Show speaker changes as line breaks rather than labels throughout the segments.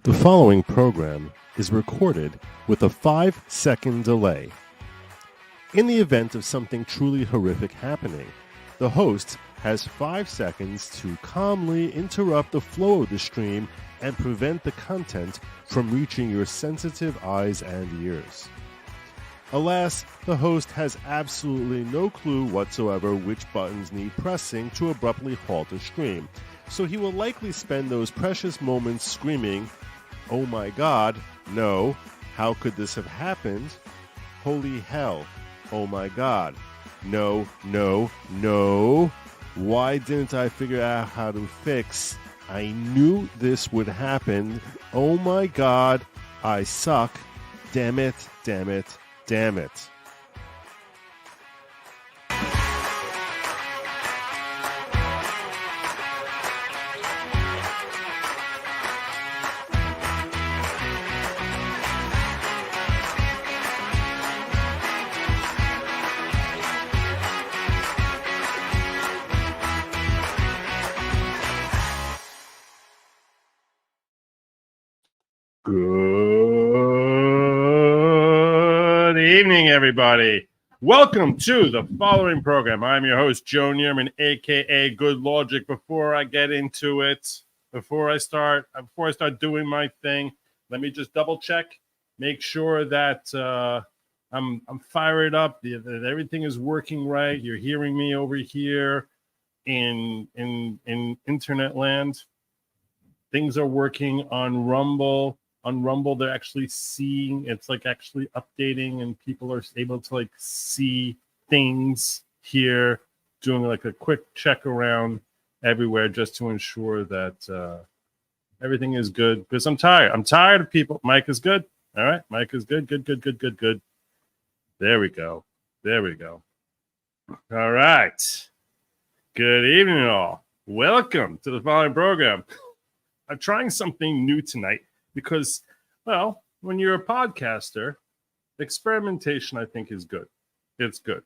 The following program is recorded with a 5-second delay. In the event of something truly horrific happening, the host has 5 seconds to calmly interrupt the flow of the stream and prevent the content from reaching your sensitive eyes and ears. Alas, the host has absolutely no clue whatsoever which buttons need pressing to abruptly halt a stream, so he will likely spend those precious moments screaming, "Oh my God, no, how could this have happened? Holy hell, oh my God, no, no, no, why didn't I figure out how to fix? I knew this would happen, oh my God, I suck, damn it, damn it, damn it." Good evening, everybody. Welcome to the following program. I'm your host, Joe Neerman, aka Good Lawgic. Before I get into it, before I start doing my thing, let me just double check, make sure that I'm fired up, that everything is working right. You're hearing me over here in internet land. Things are working on Rumble. On Rumble, they're actually seeing, it's like actually updating, and people are able to like see things here, doing like a quick check around everywhere just to ensure that everything is good. Because I'm tired. I'm tired of people. Mike is good. All right. Mike is good. Good. There we go. All right. Good evening, all. Welcome to the following program. I'm trying something new tonight. Because, well, when you're a podcaster, experimentation, I think, is good. It's good.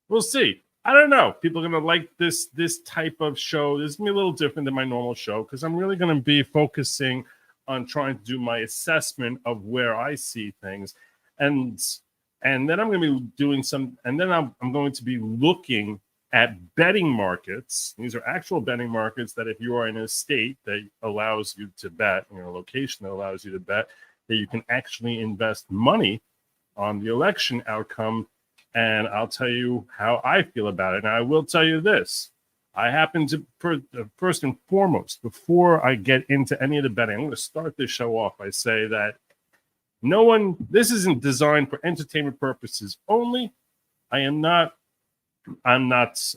We'll see. I don't know. People are going to like this type of show. This is going to be a little different than my normal show because I'm really going to be focusing on trying to do my assessment of where I see things. And then I'm going to be doing some, and then I'm going to be looking at betting markets. These are actual betting markets that if you are in a state that allows you to bet, a location that allows you to bet, that you can actually invest money on the election outcome. And I'll tell you how I feel about it. And I will tell you this. I happen to, first and foremost, before I get into any of the betting, I'm going to start this show off by saying that this isn't designed for entertainment purposes only. I'm not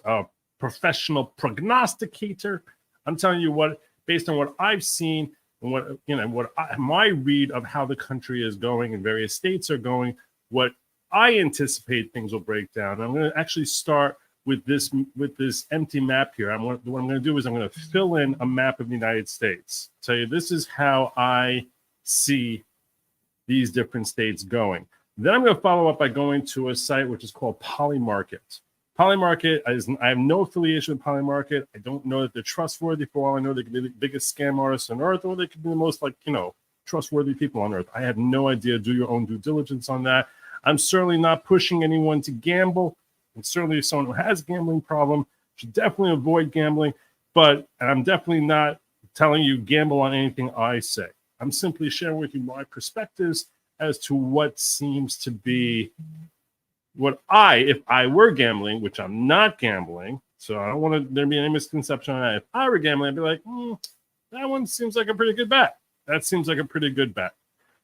a professional prognosticator. I'm telling you what, based on what I've seen and my read of how the country is going and various states are going, what I anticipate things will break down. I'm going to actually start with this empty map here. What I'm going to do is I'm going to fill in a map of the United States. Tell you this is how I see these different states going. Then I'm going to follow up by going to a site which is called Polymarket. Polymarket, I have no affiliation with Polymarket. I don't know that they're trustworthy. For all I know, they could be the biggest scam artists on earth, or they could be the most trustworthy people on earth. I have no idea. Do your own due diligence on that. I'm certainly not pushing anyone to gamble. And certainly if someone who has a gambling problem should definitely avoid gambling. But I'm definitely not telling you gamble on anything I say. I'm simply sharing with you my perspectives as to what seems to be if I were gambling, which I'm not gambling, so I don't want there to be any misconception on that. If I were gambling, I'd be like, that one seems like a pretty good bet. That seems like a pretty good bet.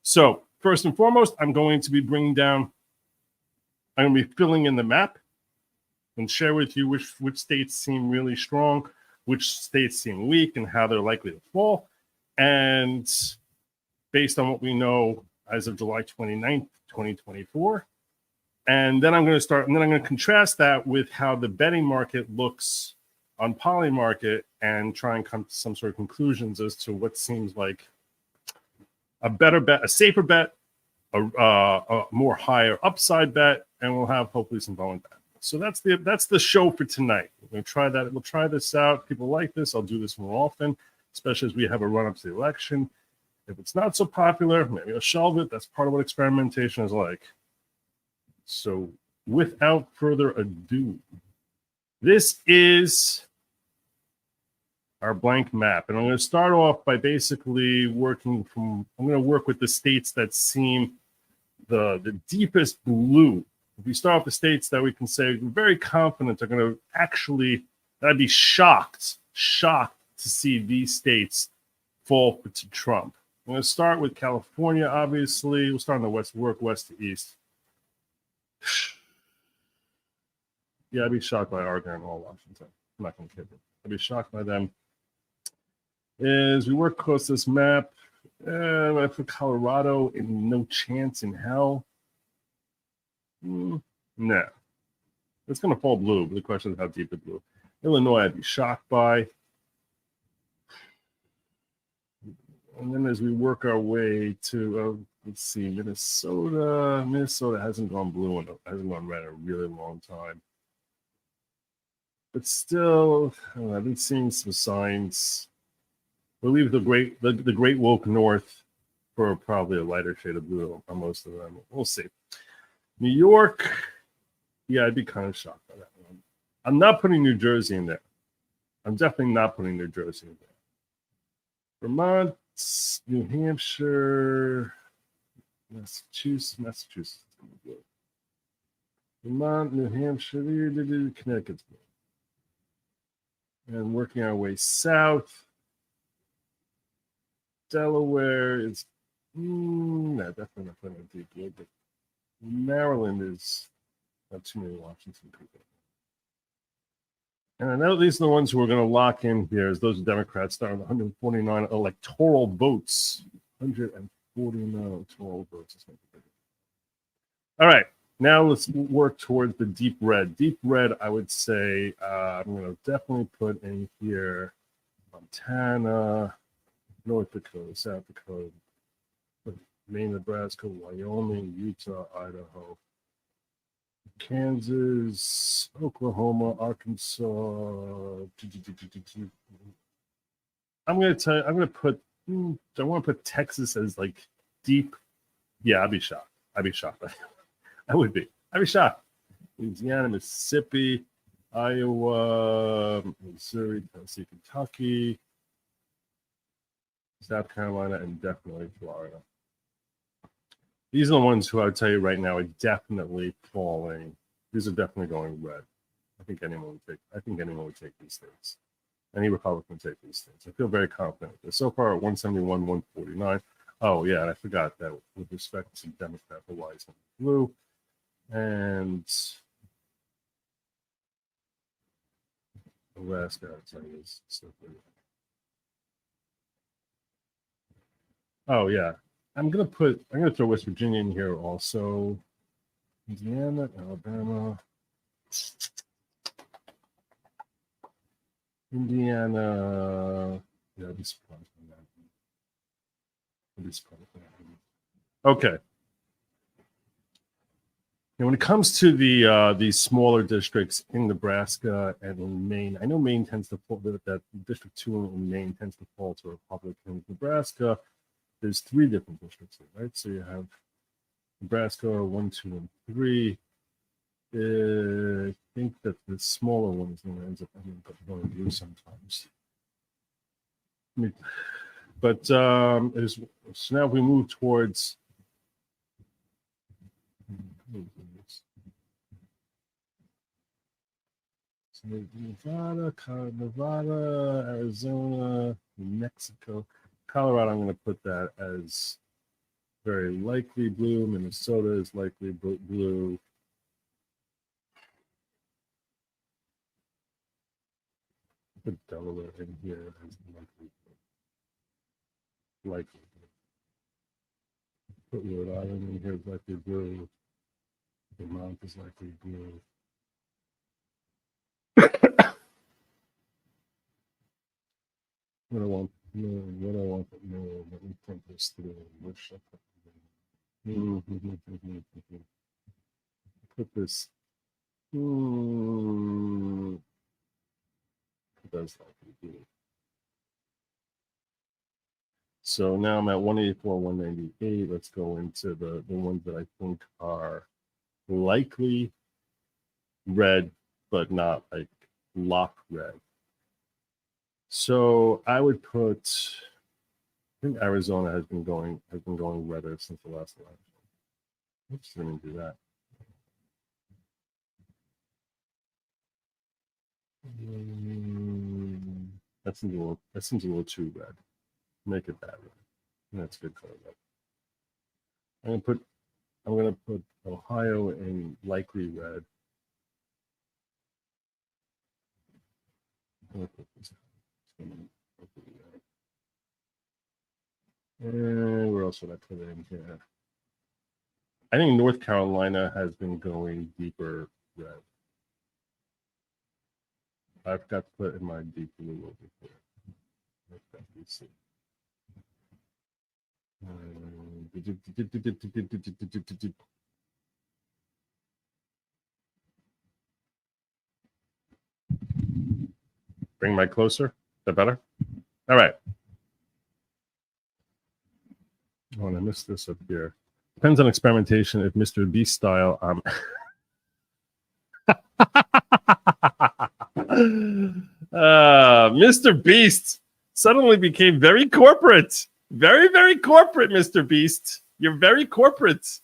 So first and foremost, I'm going to be filling in the map and share with you which states seem really strong, which states seem weak, and how they're likely to fall. And based on what we know as of July 29th, 2024, and then I'm going to contrast that with how the betting market looks on Polymarket and try and come to some sort of conclusions as to what seems like a better bet, a safer bet, a more higher upside bet, and we'll have hopefully some volume bet. So that's the show for tonight. We're going to try that. We'll try this out. People like this. I'll do this more often, especially as we have a run up to the election. If it's not so popular, maybe I'll shelve it. That's part of what experimentation is like. So without further ado, this is our blank map. And I'm going to start off by basically I'm going to work with the states that seem the deepest blue. If we start with the states that we can say we're very confident are going to actually, I'd be shocked to see these states fall to Trump. I'm going to start with California, obviously. We'll start on the west, work west to east. Yeah, I'd be shocked by Oregon and all Washington. I'm not going to kid you. I'd be shocked by them. As we work across this map, for Colorado, in no chance in hell. No. It's going to fall blue, but the question is how deep it blue. Illinois, I'd be shocked by. And then as we work our way to, let's see, Minnesota. Minnesota hasn't gone blue and hasn't gone red in a really long time. But still, I've been seeing some signs. We'll leave the great woke north for probably a lighter shade of blue on most of them. We'll see. New York, yeah, I'd be kind of shocked by that one. I'm not putting New Jersey in there. I'm definitely not putting New Jersey in there. Vermont, New Hampshire, Massachusetts. Vermont, New Hampshire, Connecticut's blue. And working our way south, Delaware is definitely not putting a deep blue, but Maryland is not too many Washington people. And I know these are the ones who are going to lock in here, as those Democrats starting 149 electoral votes. 149 electoral votes. All right, now let's work towards the deep red. Deep red, I would say I'm going to definitely put in here Montana, North Dakota, South Dakota, Maine, Nebraska, Wyoming, Utah, Idaho, Kansas, Oklahoma, Arkansas. I'm going to put, I want to put Texas as like deep. Yeah, I'd be shocked. I would be. I'd be shocked. Louisiana, Mississippi, Iowa, Missouri, Tennessee, Kentucky, South Carolina, and definitely Florida. These are the ones who I would tell you right now are definitely falling. These are definitely going red. I think anyone would take these states. Any Republican would take these states. I feel very confident. They're so far at 171, 149. Oh yeah, and I forgot that with respect to Democrat, Hawaii is blue, and Alaska, I'd tell you, is still blue. Oh yeah. I'm gonna throw West Virginia in here also. Indiana, Alabama, Indiana. Yeah, I'd be surprised by that. Okay. And when it comes to the smaller districts in Nebraska and in Maine, I know Maine tends to fall. That District 2 in Maine tends to fall to Republicans. Nebraska, there's 3 different districts here, right? So you have Nebraska 1, 2, and 3. I think that the smaller one is going to end up going blue sometimes. But so now we move towards Nevada, Arizona, New Mexico, Colorado. I'm going to put that as very likely blue. Minnesota is likely blue. Put Delaware in here as likely blue. Put Rhode Island in here as likely blue. Vermont is likely blue. What I want, let me think this through. What should I put this? That's likely blue. So now I'm at 184, 198. Let's go into the ones that I think are likely red, but not like lock red. So I would put, I think Arizona has been going redder since the last election. Oops, didn't do that. That seems a little too red. Make it that red. That's good color. I'm gonna put Ohio in likely red. And where else would I put it in here? I think North Carolina has been going deeper red. I forgot to put in my deep blue over here. Bring my closer. Is that better? All right. Oh, and I missed this up here. Depends on experimentation. If Mr. Beast style, Mr. Beast suddenly became very corporate. Very, very corporate, Mr. Beast. You're very corporate.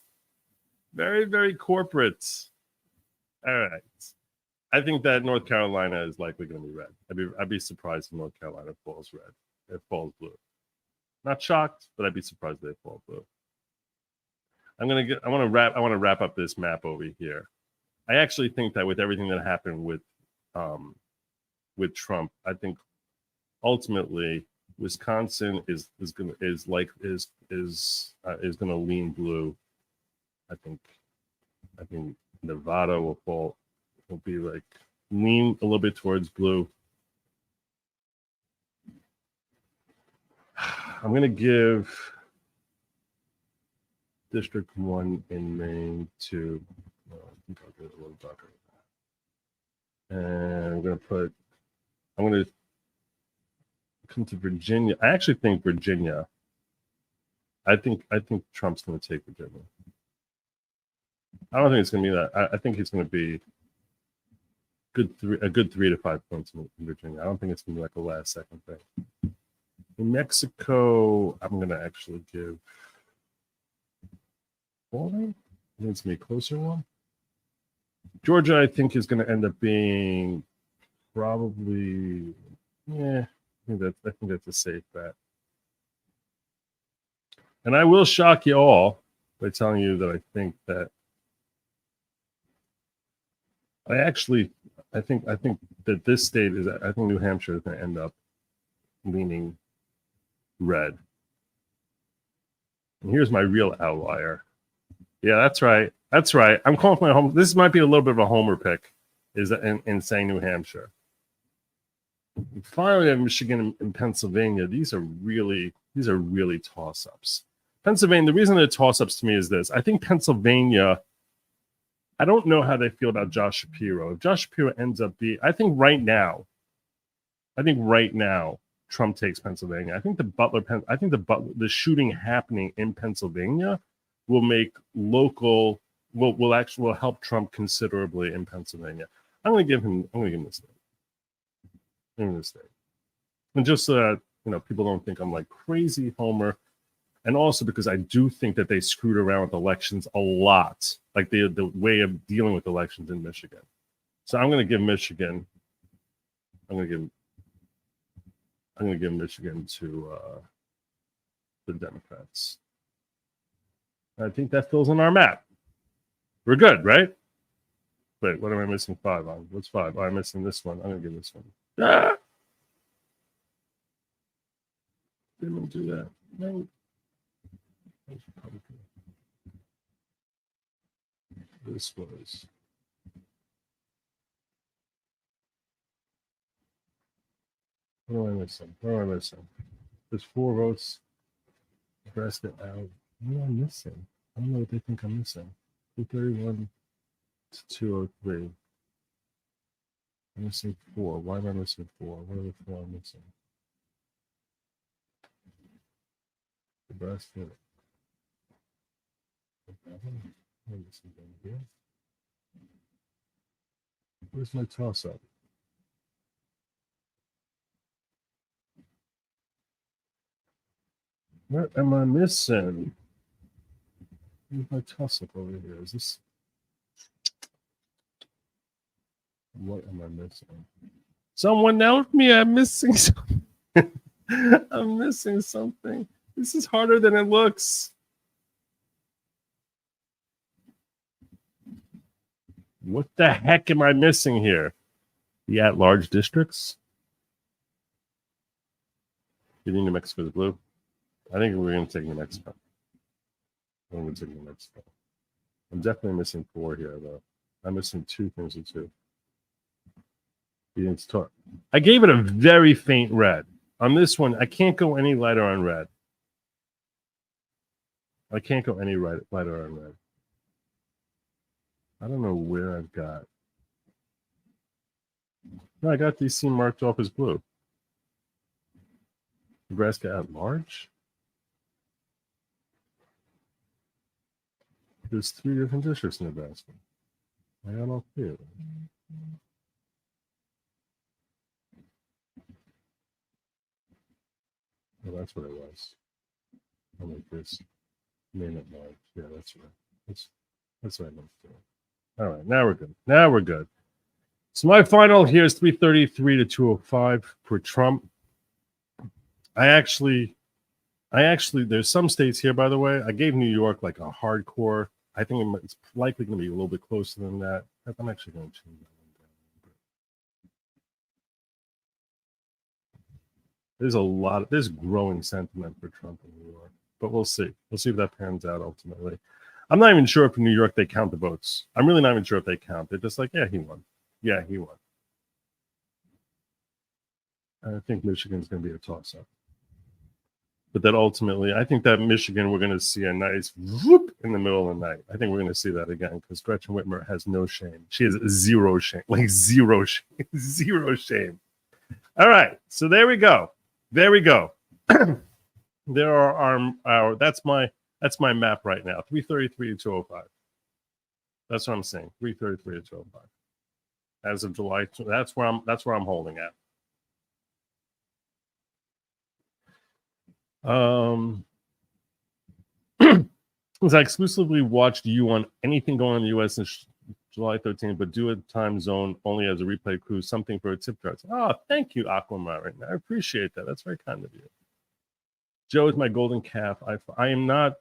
Very, very corporate. All right. I think that North Carolina is likely going to be red. I'd be surprised if North Carolina falls red. It falls blue. Not shocked, but I'd be surprised if they fall blue. I want to wrap up this map over here. I actually think that with everything that happened with Trump, I think ultimately Wisconsin is going to lean blue. I think Nevada will be like lean a little bit towards blue. I'm going to give District 1 in Maine to, I think I'll get a little darker. And I'm going to come to Virginia. I actually think Virginia, I think Trump's going to take Virginia. I don't think it's going to be that. I think he's going to be a good 3 to 5 points in Virginia. I don't think it's going to be like a last second thing. In Mexico, I'm going to actually give Baldwin. I think it's going to be a closer one. Georgia, I think, is going to end up being probably, I think that's a safe bet. And I will shock you all by telling you that I think that I think that this state is, I think New Hampshire is going to end up leaning red. And here's my real outlier. Yeah, that's right. That's right. I'm calling for my home. This might be a little bit of a homer pick, is in saying New Hampshire. And finally, Michigan and Pennsylvania. These are really toss-ups. Pennsylvania. The reason they're toss-ups to me is this. I think Pennsylvania. I don't know how they feel about Josh Shapiro. If Josh Shapiro ends up being, I think right now, Trump takes Pennsylvania. I think the shooting happening in Pennsylvania will make will help Trump considerably in Pennsylvania. I'm going to give him the state. And just so that people don't think I'm like crazy homer. And also because I do think that they screwed around with elections a lot, like the way of dealing with elections in Michigan. So I'm going to give Michigan. I'm going to give Michigan to the Democrats. I think that fills in our map. We're good, right? Wait, what am I missing 5 on? What's 5? Oh, I'm missing this one. I'm going to give this one. Ah! Didn't do that. No. This was. What am I missing? There's 4 votes. Pressed it out. What am I missing? I don't know what they think I'm missing. 231 to 203. I'm missing 4. Why am I missing 4? What are the 4 I'm missing? Nebraska. Where's my toss-up? What am I missing? Where's my toss-up over here? Is this... What am I missing? Someone help me! I'm missing something. I'm missing something. This is harder than it looks. What the heck am I missing here? The at-large districts? Getting New Mexico is blue. I think we're going to take New Mexico. I'm going to take New Mexico. I'm definitely missing 4 here, though. I'm missing 2 things or 2. I gave it a very faint red. On this one, I can't go any lighter on red. I can't go any lighter on red. I don't know where I've got. No, I got DC marked off as blue. Nebraska at large? There's 3 different districts in Nebraska. I got all 3 of them. Oh, that's what it was. I'll make this name it large. Yeah, that's right. That's what I meant to do. All right, now we're good. Now we're good. So my final here is 333 to 205 for Trump. I actually, there's some states here, by the way. I gave New York like a hardcore. I think it's likely going to be a little bit closer than that. I'm actually going to change that one down. There's growing sentiment for Trump in New York, but we'll see. We'll see if that pans out ultimately. I'm not even sure if in New York they count the votes. I'm really not even sure if they count. They're just like, yeah, he won. Yeah, he won. I think Michigan's going to be a toss-up. But that ultimately, I think that Michigan, we're going to see a nice whoop in the middle of the night. I think we're going to see that again because Gretchen Whitmer has no shame. She has zero shame, like zero shame, zero shame. All right, so there we go. There we go. There are our that's my map right now. 333 to 205. That's what I'm saying. 333 to 205. As of July, that's where I'm holding at. Since I exclusively watched you on anything going on in the U.S. since July 13th, but do a time zone only as a replay crew, something for a tip jar. Oh, thank you, Aquamarine. I appreciate that. That's very kind of you. Joe is my golden calf. I am not.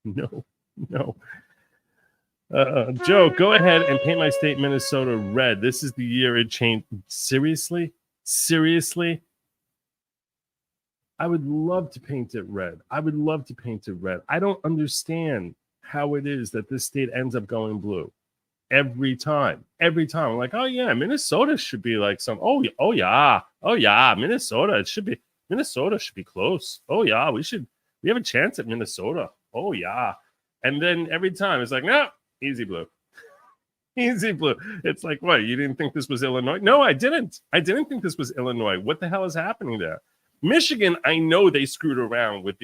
No. Joe, go ahead and paint my state, Minnesota, red. This is the year it changed. Seriously? I would love to paint it red. I don't understand how it is that this state ends up going blue every time. I'm like, oh yeah, Minnesota should be like some. Oh yeah, Minnesota should be close. Oh yeah, we have a chance at Minnesota. Oh yeah, and then every time it's like, no, easy blue. Easy blue. It's like, what? You didn't think this was Illinois? No, I didn't. I didn't think this was Illinois. What the hell is happening there? Michigan, I know they screwed around with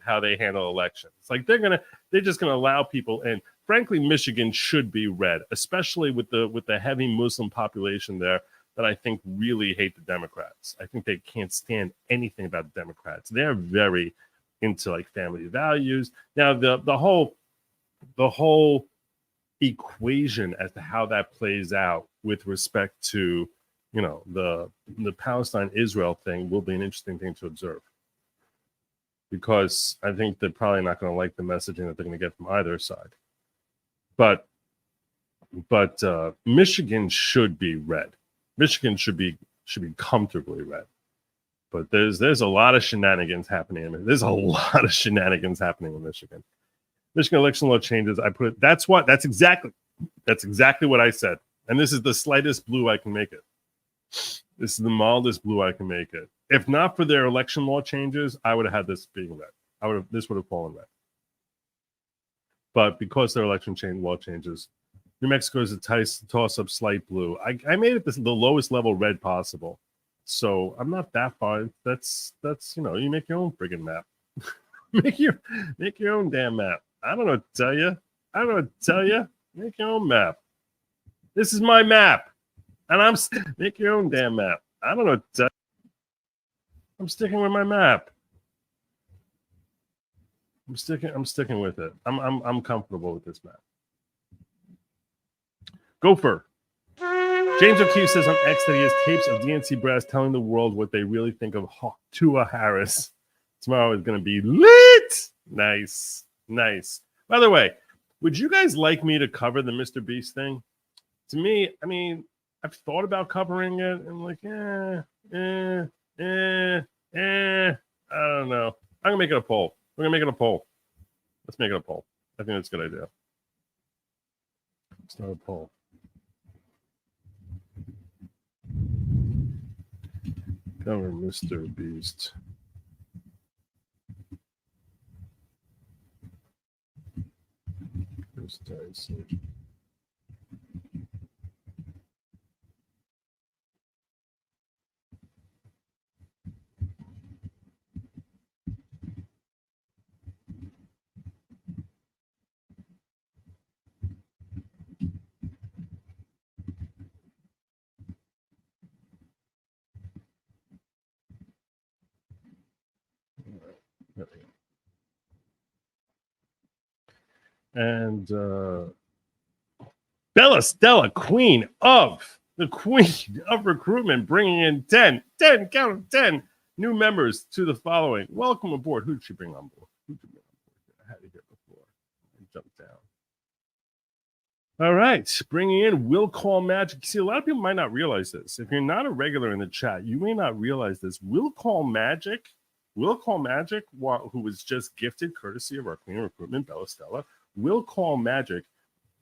how they handle elections. Like they're just gonna allow people in. Frankly, Michigan should be red, especially with the heavy Muslim population there that I think really hate the Democrats. I think they can't stand anything about the Democrats. They're very into like family values. Now the whole equation as to how that plays out with respect to the Palestine-Israel thing will be an interesting thing to observe, because I think they're probably not going to like the messaging that they're going to get from either side. But Michigan should be red. Michigan should be comfortably red. But there's a lot of shenanigans happening. There's a lot of shenanigans happening in Michigan. Michigan election law changes. That's exactly what I said. And this is the slightest blue I can make it. This is the mildest blue I can make it. If not for their election law changes, I would have had this being red. This would have fallen red. But because their election law changes, New Mexico is a toss-up slight blue. I made it the lowest level red possible. So I'm not that far. That's you make your own friggin' map. Make your own damn map. I don't know what to tell you. Make your own map. This is my map, and make your own damn map. I don't know what to tell you. I'm sticking with my map. I'm sticking with it. I'm comfortable with this map. Gopher. James O'Keefe says on X that he has tapes of DNC brass telling the world what they really think of Tua Harris. Tomorrow is going to be lit. Nice. By the way, would you guys like me to cover the Mr. Beast thing? To me, I mean, I've thought about covering it. I'm like, I don't know. I'm going to make it a poll. We're going to make it a poll. Let's make it a poll. I think that's a good idea. Start a poll. Cover Mr. Beast. And Bella Stella, queen of recruitment, bringing in 10, count them, 10 new members to the following. Welcome aboard. Who did she bring on board? I had it here before. I jumped down. All right, bringing in Will Call Magic. See, a lot of people might not realize this. If you're not a regular in the chat, you may not realize this. Will Call Magic, who was just gifted courtesy of our queen of recruitment, Bella Stella. Will Call Magic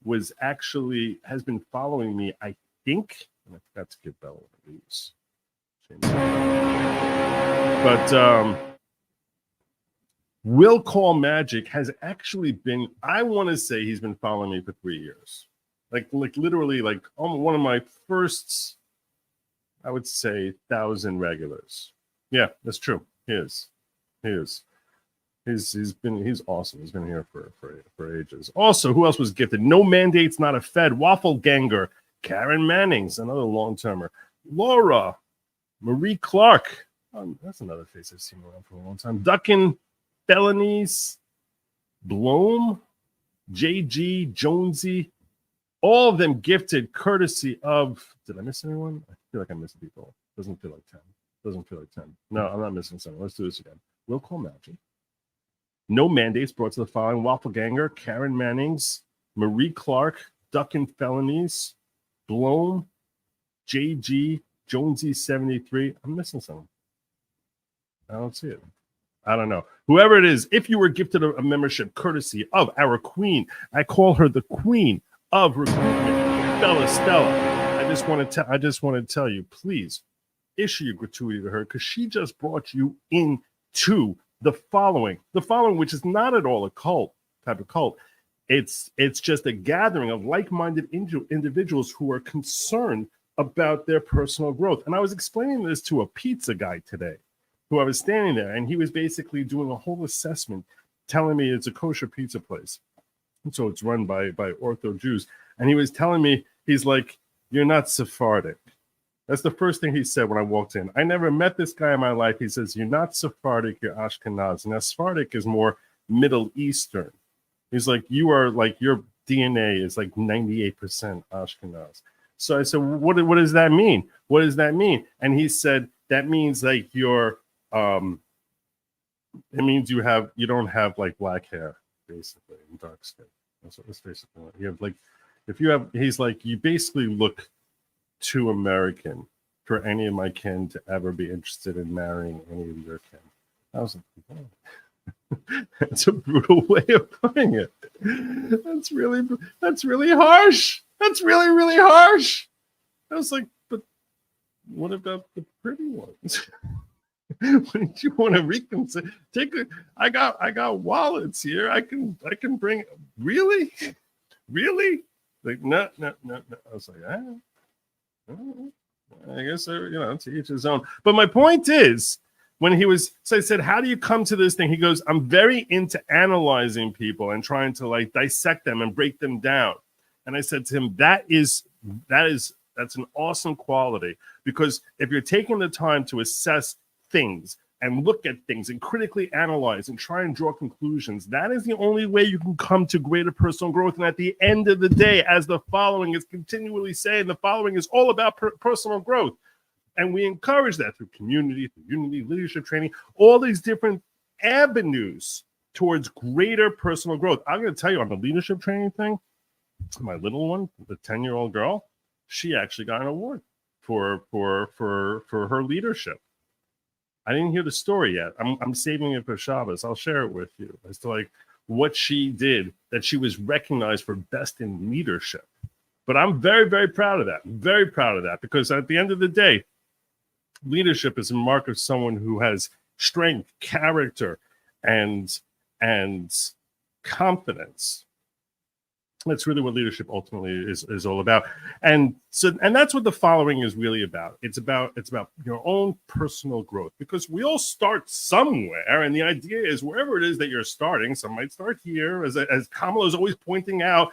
has been following me, I think, and I forgot to give Bella one of these. But Will Call Magic has actually been, I want to say he's been following me for 3 years. Like literally, one of my first, I would say, 1,000 regulars. Yeah, that's true. He is. He's awesome. He's been here for ages. Also, who else was gifted? No Mandates, Not a Fed. Waffle Ganger. Karen Mannings, another long-termer. Laura. Marie Clark. Oh, that's another face I've seen around for a long time. Duckin Felonies. Bloom. JG. Jonesy. All of them gifted courtesy of... Did I miss anyone? I feel like I missed people. Doesn't feel like 10. No, I'm not missing someone. Let's do this again. Will Call Magic. No Mandates brought to the following. Waffle Ganger, Karen Mannings, Marie Clark, Duckin Felonies, Bloom, JG, Jonesy 73. I'm missing someone. I don't see it. I don't know. Whoever it is, if you were gifted a membership courtesy of our queen, I call her the queen of recruitment, Bella Stella. I just want to tell you, please issue your gratuity to her because she just brought you into the following, which is not at all a type of cult. It's just a gathering of like-minded individuals who are concerned about their personal growth. And I was explaining this to a pizza guy today, who I was standing there, and he was basically doing a whole assessment, telling me it's a kosher pizza place. And so it's run by Ortho Jews. And he was telling me, he's like, "You're not Sephardic." That's the first thing he said when I walked in. I never met this guy in my life. He says, "You're not Sephardic, you're Ashkenaz." Now, Sephardic is more Middle Eastern. He's like, you are like, your DNA is like 98% Ashkenaz. So I said, what does that mean? What does that mean? And he said, that means like you're, it means you don't have like black hair, basically, and dark skin. That's basically what you have. Like, he's like, you basically look too American for any of my kin to ever be interested in marrying any of your kin. I was like, oh. That's a brutal way of putting it. That's really harsh. That's really, really harsh. I was like, but what about the pretty ones? Wouldn't you want to reconsider? I got wallets here. I can bring. Really? Like, no. I was like, I guess to each his own. But my point is, So I said, how do you come to this thing? He goes, I'm very into analyzing people and trying to like dissect them and break them down. And I said to him, that's an awesome quality, because if you're taking the time to assess things and look at things and critically analyze and try and draw conclusions, that is the only way you can come to greater personal growth. And at the end of the day, as the following is continually saying, the following is all about personal growth. And we encourage that through community, through unity, leadership training, all these different avenues towards greater personal growth. I'm going to tell you, on the leadership training thing, my little one, the 10-year-old girl, she actually got an award for her leadership. I didn't hear the story yet. I'm saving it for Shabbos. I'll share it with you as to like what she did, that she was recognized for best in leadership. But I'm very, very proud of that. Very proud of that, because at the end of the day, leadership is a mark of someone who has strength, character, and confidence. That's really what leadership ultimately is all about. And that's what the following is really about. It's about your own personal growth, because we all start somewhere, and the idea is wherever it is that you're starting. Some might start here, as Kamala is always pointing out.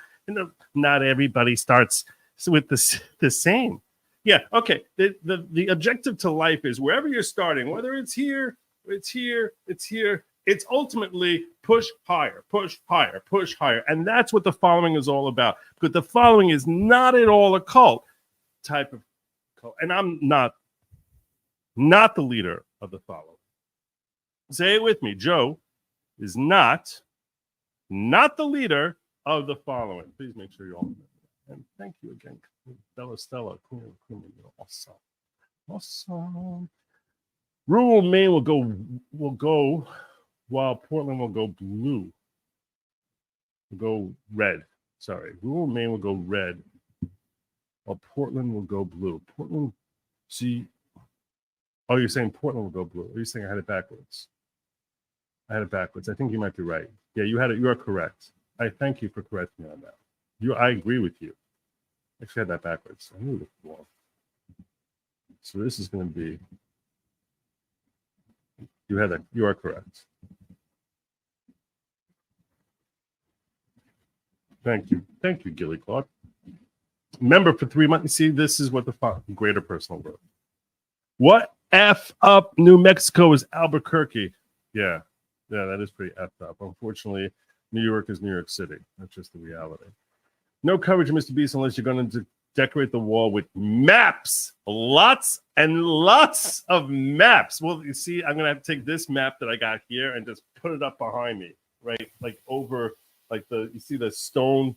Not everybody starts with the same. Yeah, okay. The objective to life is wherever you're starting, whether it's here, it's ultimately push higher, push higher, push higher. And that's what the following is all about. But the following is not at all a cult type of cult. And I'm not the leader of the following. Say it with me. Joe is not the leader of the following. Please make sure you all remember that. And thank you again, Stella. Awesome. Rural Maine will go while Portland will go blue. Will go red. Sorry. Rural Maine will go red while Portland will go blue. Portland, see. Oh, you're saying Portland will go blue. Or you're saying I had it backwards? I think you might be right. Yeah, you had it. You are correct. I thank you for correcting me on that. I agree with you. I actually had that backwards. I knew it was wrong. So this is going to be. You had that. You are correct. Thank you, Gilly Clark. Member for 3 months. See, this is what the greater personal growth. What F up New Mexico is Albuquerque? Yeah, that is pretty effed up. Unfortunately, New York is New York City. That's just the reality. No coverage of Mr. Beast unless you're going to decorate the wall with maps. Lots and lots of maps. Well, you see, I'm going to have to take this map that I got here and just put it up behind me, right? Like over, like you see the stone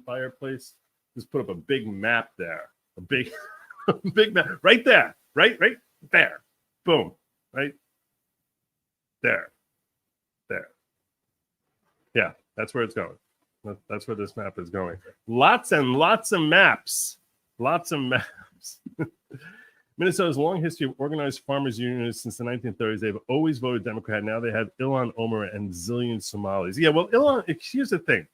fireplace. Just put up a big map there. A big, big map right there. Right there. Boom. Right there. Yeah, that's where it's going. That's where this map is going. Lots and lots of maps. Minnesota's long history of organized farmers' unions since the 1930s. They've always voted Democrat. Now they have Ilhan Omar and zillion Somalis. Yeah, well, here's the thing.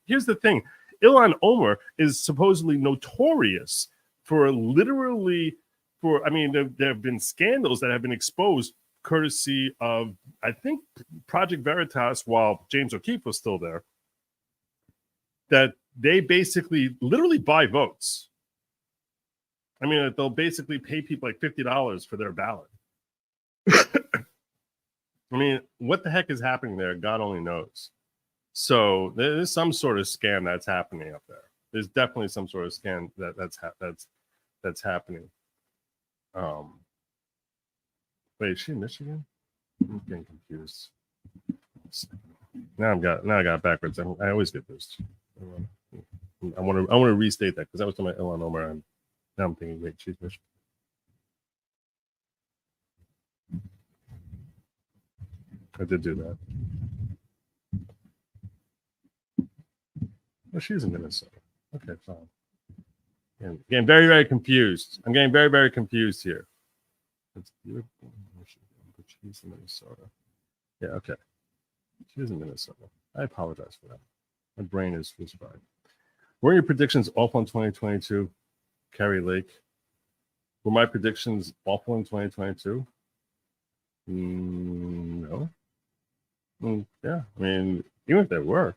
Ilhan Omar is supposedly notorious for there have been scandals that have been exposed courtesy of, I think, Project Veritas, while James O'Keefe was still there, that they basically literally buy votes. I mean, they'll basically pay people like $50 for their ballot. I mean, what the heck is happening there? God only knows. So there's some sort of scam that's happening up there. There's definitely some sort of scam that's happening. Wait, is she in Michigan? I'm getting confused. Now I got it backwards. I always get those. I want to restate that because that was to my Ilhan Omar. Now I'm thinking, wait, she's Michigan. I did do that. Oh, she's in Minnesota. Okay, fine. I'm getting very, very confused. I'm getting very, very confused here. That's beautiful. But she's in Minnesota. Yeah, okay. She's in Minnesota. I apologize for that. My brain is fried. Were your predictions off on 2022, Carrie Lake? Were my predictions awful in 2022? No. Yeah, I mean, even if they were,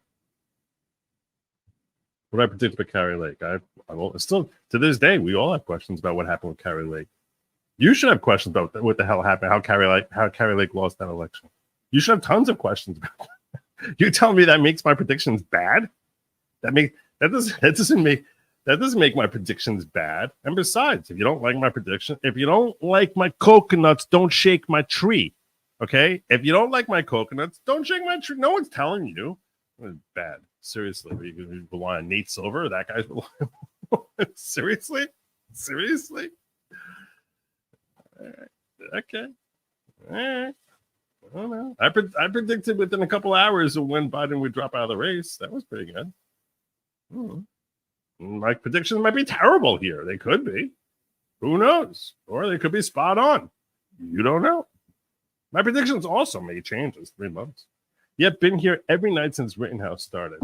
what I predict about Carrie Lake, I will still to this day we all have questions about what happened with Carrie Lake. You should have questions about what the hell happened, how Carrie Lake lost that election. You should have tons of questions about that. You tell me that makes my predictions bad? That doesn't make my predictions bad. And besides, if you don't like my prediction, if you don't like my coconuts, don't shake my tree. Okay? If you don't like my coconuts, don't shake my tree. No one's telling you. It's bad. Seriously. You rely on Nate Silver? That guy's Seriously? All right. Okay. All right. I don't know. I predicted within a couple hours of when Biden would drop out of the race. That was pretty good. My predictions might be terrible here. They could be. Who knows? Or they could be spot on. You don't know. My predictions also may change in 3 months. Yet been here every night since Rittenhouse started.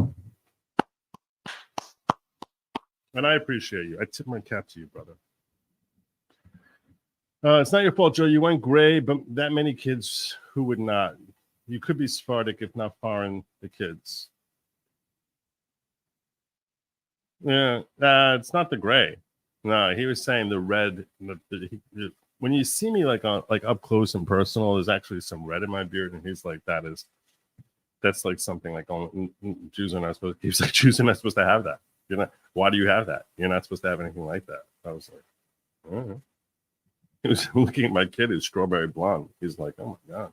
And I appreciate you. I tip my cap to you, brother. It's not your fault, Joe. You went gray, but that many kids who would not. You could be Sephardic, if not foreign, the kids. Yeah, it's not the gray. No, he was saying the red. When you see me like up close and personal, there's actually some red in my beard, and he's like, that's like something like Jews are not supposed. He's like, Jews are not supposed to have that. You're not. Why do you have that? You're not supposed to have anything like that. I was like, I don't know. He was looking at my kid who's strawberry blonde. He's like, oh my God.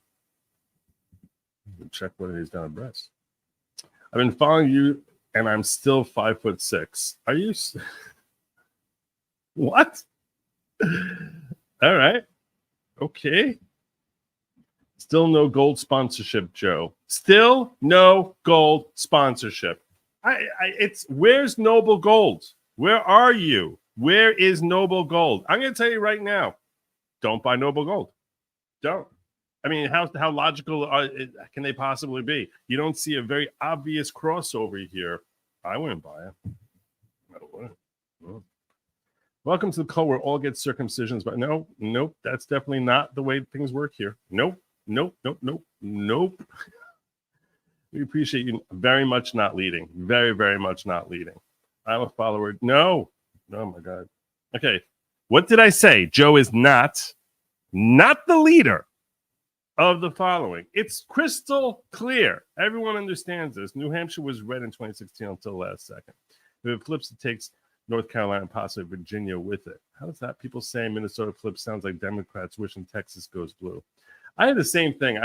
Check whether he's got a breast. I've been following you and I'm still 5'6". Are you? What? All right. Okay. Still no gold sponsorship, Joe. Still no gold sponsorship. It's where's Noble Gold? Where are you? Where is Noble Gold? I'm going to tell you right now. Don't buy Noble Gold. Don't. I mean, how logical can they possibly be? You don't see a very obvious crossover here. I wouldn't buy it. I wouldn't. No. Welcome to the call where all get circumcisions, but nope, that's definitely not the way things work here. Nope. We appreciate you very much not leading. Very, very much not leading. I'm a follower. No. Oh my God. Okay. What did I say? Joe is not the leader of the following. It's crystal clear. Everyone understands this. New Hampshire was red in 2016 until the last second. If it flips, it takes North Carolina and possibly Virginia with it. How does that? People saying Minnesota flips sounds like Democrats wishing Texas goes blue. I had the same thing.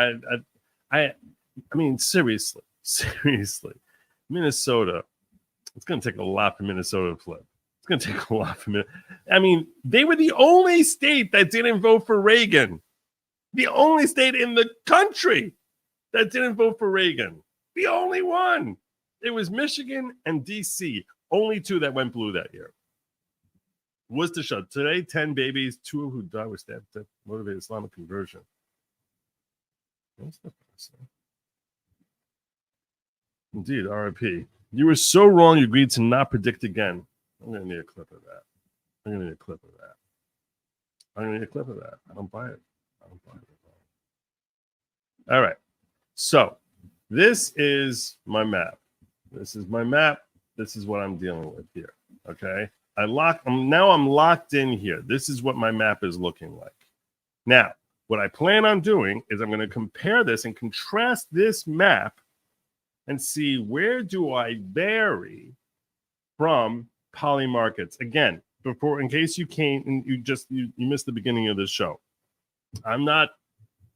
I mean, seriously. Minnesota. It's going to take a lot for Minnesota to flip. It's going to take a lot for Minnesota. I mean, they were the only state that didn't vote for Reagan. The only state in the country that didn't vote for Reagan. The only one. It was Michigan and D.C. Only two that went blue that year. Worcestershire. Today, 10 babies, 2 who died with that motivated Islamic conversion. Indeed, RIP. You were so wrong you agreed to not predict again. I'm going to need a clip of that. I don't buy it. All right. So this is my map. This is what I'm dealing with here. Okay. I'm locked in here. This is what my map is looking like. Now, what I plan on doing is I'm going to compare this and contrast this map and see where do I vary from poly markets. Again, in case you came and you missed the beginning of this show. I'm not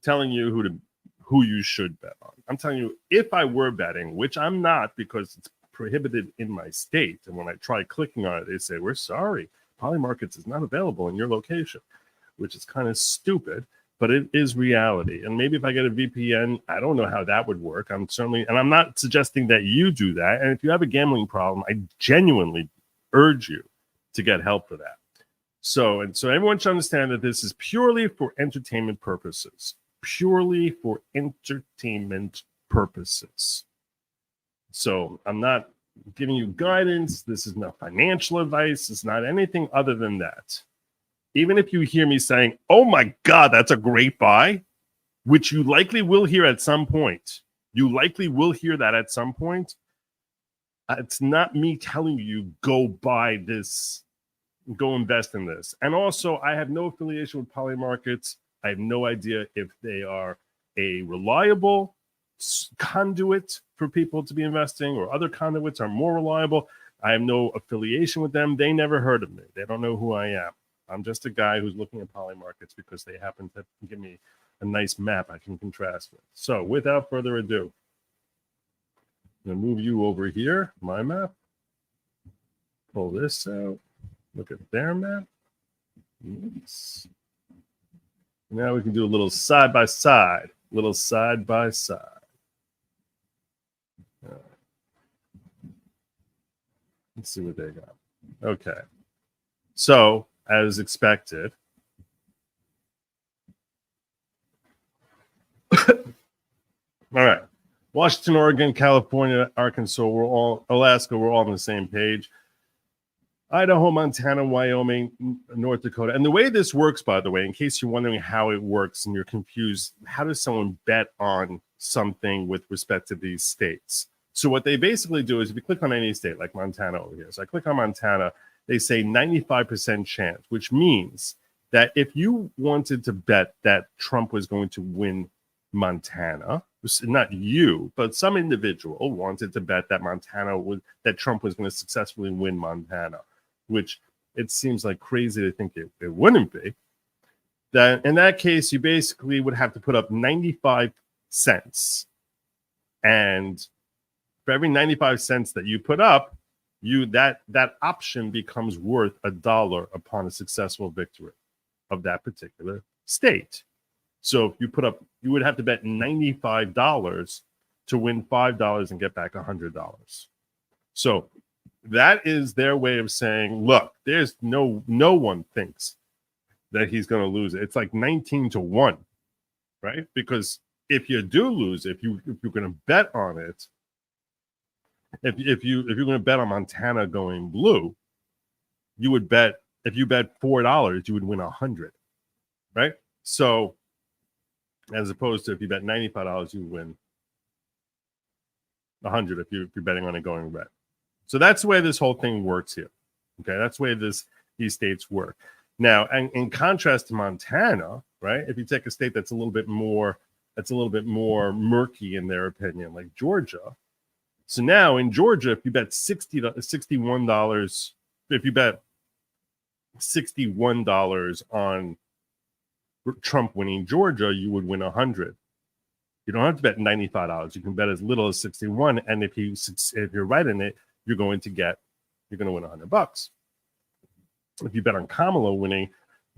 telling you who you should bet on. I'm telling you if I were betting, which I'm not because it's prohibited in my state. And when I try clicking on it, they say, we're sorry, poly markets is not available in your location, which is kind of stupid, but it is reality. And maybe if I get a VPN, I don't know how that would work. I'm not suggesting that you do that. And if you have a gambling problem, I genuinely urge you to get help for that. So everyone should understand that this is purely for entertainment purposes. So I'm not giving you guidance. This is not financial advice. It's not anything other than that. even if you hear me saying, oh my God, that's a great buy, which you likely will hear at some point. You likely will hear that at some point. It's not me telling you, go buy this, go invest in this. And also, I have no affiliation with Poly Markets. I have no idea if they are a reliable conduit for people to be investing, or other conduits are more reliable. I have no affiliation with them. They never heard of me. They don't know who I am. I'm just a guy who's looking at Poly Markets because they happen to give me a nice map I can contrast with. So without further ado, I'm going to move you over here, my map. Pull this out. Look at their map. Yes. Now we can do a little side by side. Little side by side. Let's see what they got. Okay. So, as expected, all right. Washington, Oregon, California, Arkansas, Alaska, we're all on the same page. Idaho, Montana, Wyoming, North Dakota. And the way this works, by the way, in case you're wondering how it works and you're confused, how does someone bet on something with respect to these states? So what they basically do is if you click on any state, like Montana over here. So I click on Montana, they say 95% chance, which means that if you wanted to bet that Trump was going to win Montana, not you, but some individual wanted to bet that that Trump was going to successfully win Montana, which it seems like crazy to think it wouldn't be. That in that case, you basically would have to put up 95 cents. And for every 95 cents that you put up, that option becomes worth $1 upon a successful victory of that particular state. So if you put up, you would have to bet $95 to win $5 and get back $100. So that is their way of saying, look, there's no one thinks that he's going to lose it. It's like 19-1, right? Because if you do lose, if you're going to bet on it, if you're going to bet on Montana going blue, you would bet, if you bet $4, you would win 100, right? So as opposed to if you bet $95, you win 100 if you're betting on it going red. So that's the way this whole thing works here. Okay, that's the way these states work. Now, and in contrast to Montana, right? If you take a state that's a little bit more murky in their opinion, like Georgia. So now in Georgia, if you bet $61, if you bet $61 on Trump winning Georgia, you would win 100. You don't have to bet $95. You can bet as little as 61, and if you're right in it, you're going to win $100. If you bet on Kamala winning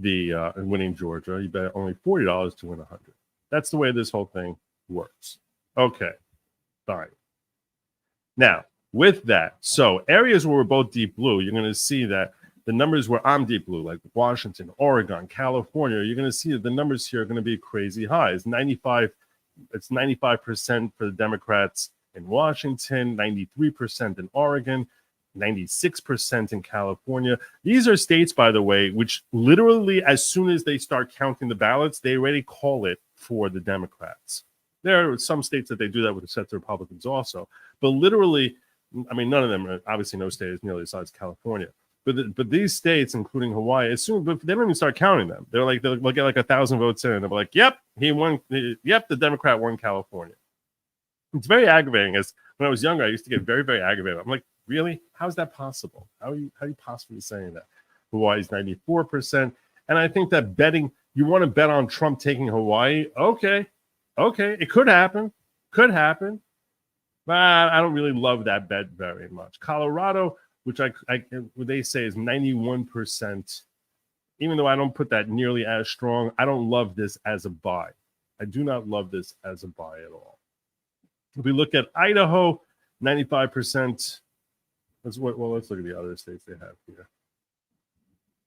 Georgia, you bet only $40 to win 100. That's the way this whole thing works. Okay, fine. Now, with that, so areas where we're both deep blue, you're going to see that the numbers where I'm deep blue, like Washington, Oregon, California, you're going to see that the numbers here are going to be crazy high. It's 95% for the Democrats in Washington, 93% in Oregon, 96% in California. These are states, by the way, which literally, as soon as they start counting the ballots, they already call it for the Democrats. There are some states that they do that with respect to Republicans also. But literally, I mean, none of them are, obviously no state is nearly the size of California. But these states, including Hawaii, as soon but they don't even start counting them. They'll get like 1,000 votes in, and they'll be like, "Yep, he won. Yep, the Democrat won California." It's very aggravating. As when I was younger, I used to get very, very aggravated. I'm like, really? How is that possible? How are you possibly saying that? Hawaii's 94%, and I think that you want to bet on Trump taking Hawaii. Okay, it could happen, but I don't really love that bet very much. Colorado, which they say is 91%, even though I don't put that nearly as strong, I don't love this as a buy. I do not love this as a buy at all. If we look at Idaho, 95%. Let's look at the other states they have here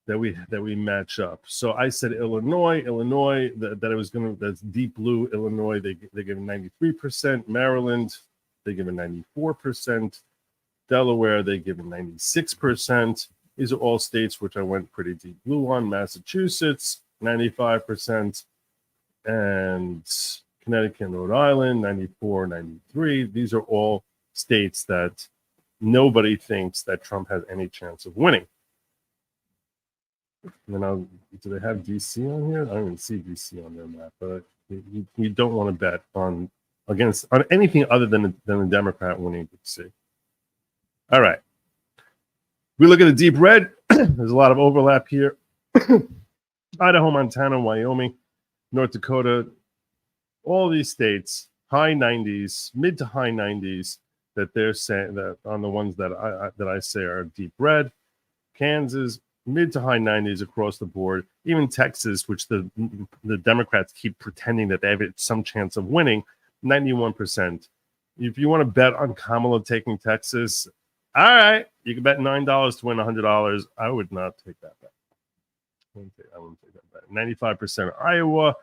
that we match up. So I said Illinois, that's deep blue. Illinois, they give it 93%. Maryland, they give it 94%. Delaware, they give it 96%. These are all states which I went pretty deep blue on. Massachusetts, 95%, and Connecticut and Rhode Island, 94, 93. These are all states that nobody thinks that Trump has any chance of winning. And then do they have DC on here? I don't even see DC on their map, but you don't want to bet on anything other than a Democrat winning DC. All right. We look at the deep red. There's a lot of overlap here. Idaho, Montana, Wyoming, North Dakota, all these states, high 90s, mid to high 90s, that they're saying that on the ones that I say are deep red. Kansas, mid to high 90s across the board. Even Texas, which the Democrats keep pretending that they have some chance of winning, 91%. If you want to bet on Kamala taking Texas, all right, you can bet $9 to win $100. I would not take that bet. I wouldn't take that bet. 95% Iowa,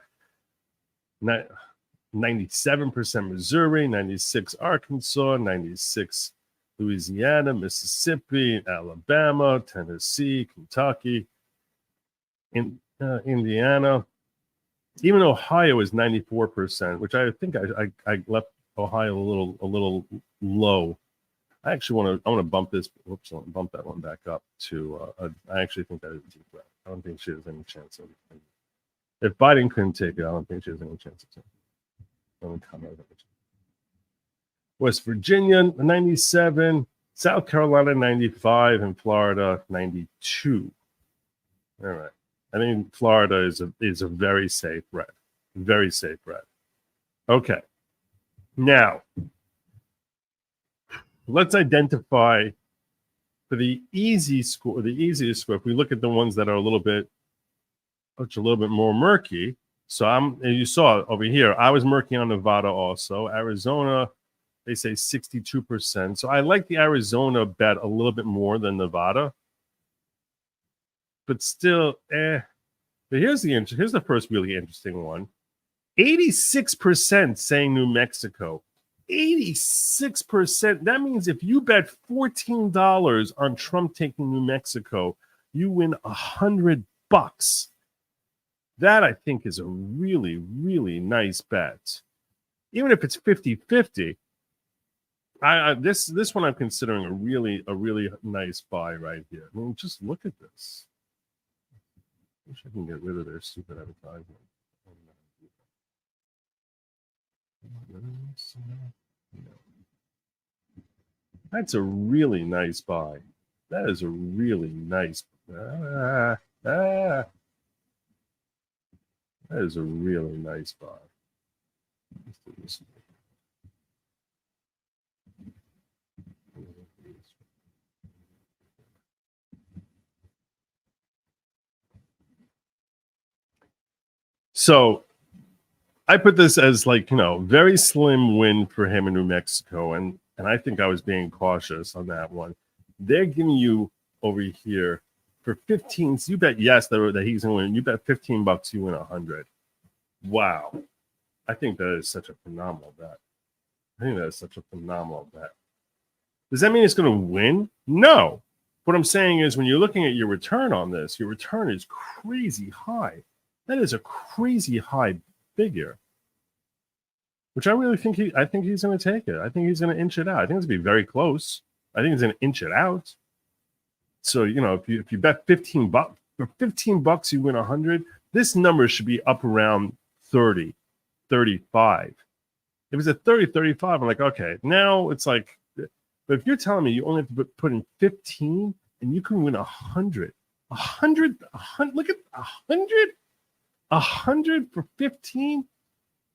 97% Missouri, 96 Arkansas, 96 Louisiana, Mississippi, Alabama, Tennessee, Kentucky, Indiana. Even Ohio is 94%, which I think I left Ohio a little low. I actually want to bump this. Whoops, I want to bump that one back up to. I actually think that is deep red. I don't think she has any chance of. If Biden couldn't take it, I don't think she has any chance of taking it. West Virginia 97, South Carolina 95, and Florida 92. All right, I think Florida is a very safe red, very safe red. Okay, now let's identify for the easiest score. If we look at the ones that are a little bit more murky. So you saw over here, I was murky on Nevada also. Arizona, they say 62%. So I like the Arizona bet a little bit more than Nevada. But still, But here's the first really interesting one. 86% saying New Mexico. 86%. That means if you bet $14 on Trump taking New Mexico, you win $100. That I think is a really, really nice bet. Even if it's 50-50, this one I'm considering a really nice buy right here. I mean, just look at this. I wish I can get rid of their stupid advertisement. That's a really nice buy. That is a really nice. That is a really nice buy. Let's do this. So I put this as very slim win for him in New Mexico, and I think I was being cautious on that one. They're giving you over here for 15. So you bet yes that he's going to win. You bet $15, you win 100. Wow, I think that is such a phenomenal bet. Does that mean it's going to win? No. What I'm saying is when you're looking at your return on this, your return is crazy high. That is a crazy high figure, which I really think he's going to take it. I think he's going to inch it out. I think it's going to be very close. I think he's going to inch it out. So, if you bet $15, for $15 you win 100, this number should be up around 30, 35. If it's at 30, 35, I'm like, okay, now it's like, but if you're telling me you only have to put in 15 and you can win 100, look at 100. 100 for 15.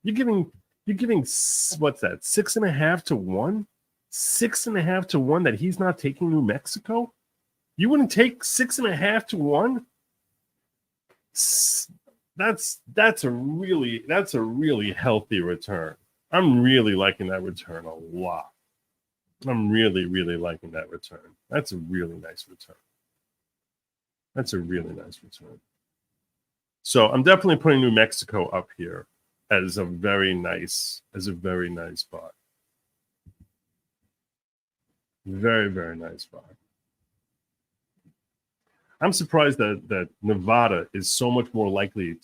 You're giving what's that? 6.5 to 1. 6.5 to 1 that he's not taking New Mexico. You wouldn't take 6.5 to 1. That's a really healthy return. I'm really liking that return a lot. I'm really liking that return. That's a really nice return. So I'm definitely putting New Mexico up here as a very nice spot. Very, very nice spot. I'm surprised that Nevada is so much more likely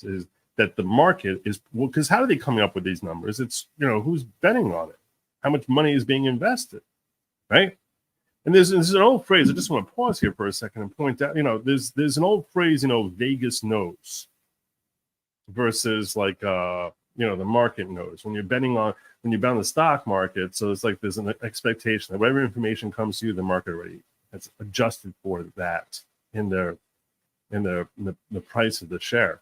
that the market is, well, because how are they coming up with these numbers? It's, who's betting on it? How much money is being invested, right? And there's an old phrase. I just want to pause here for a second and point out, there's an old phrase, Vegas knows versus like, the market knows. When you bet on the stock market, so it's like there's an expectation that whatever information comes to you, the market already has adjusted for that in the price of the share.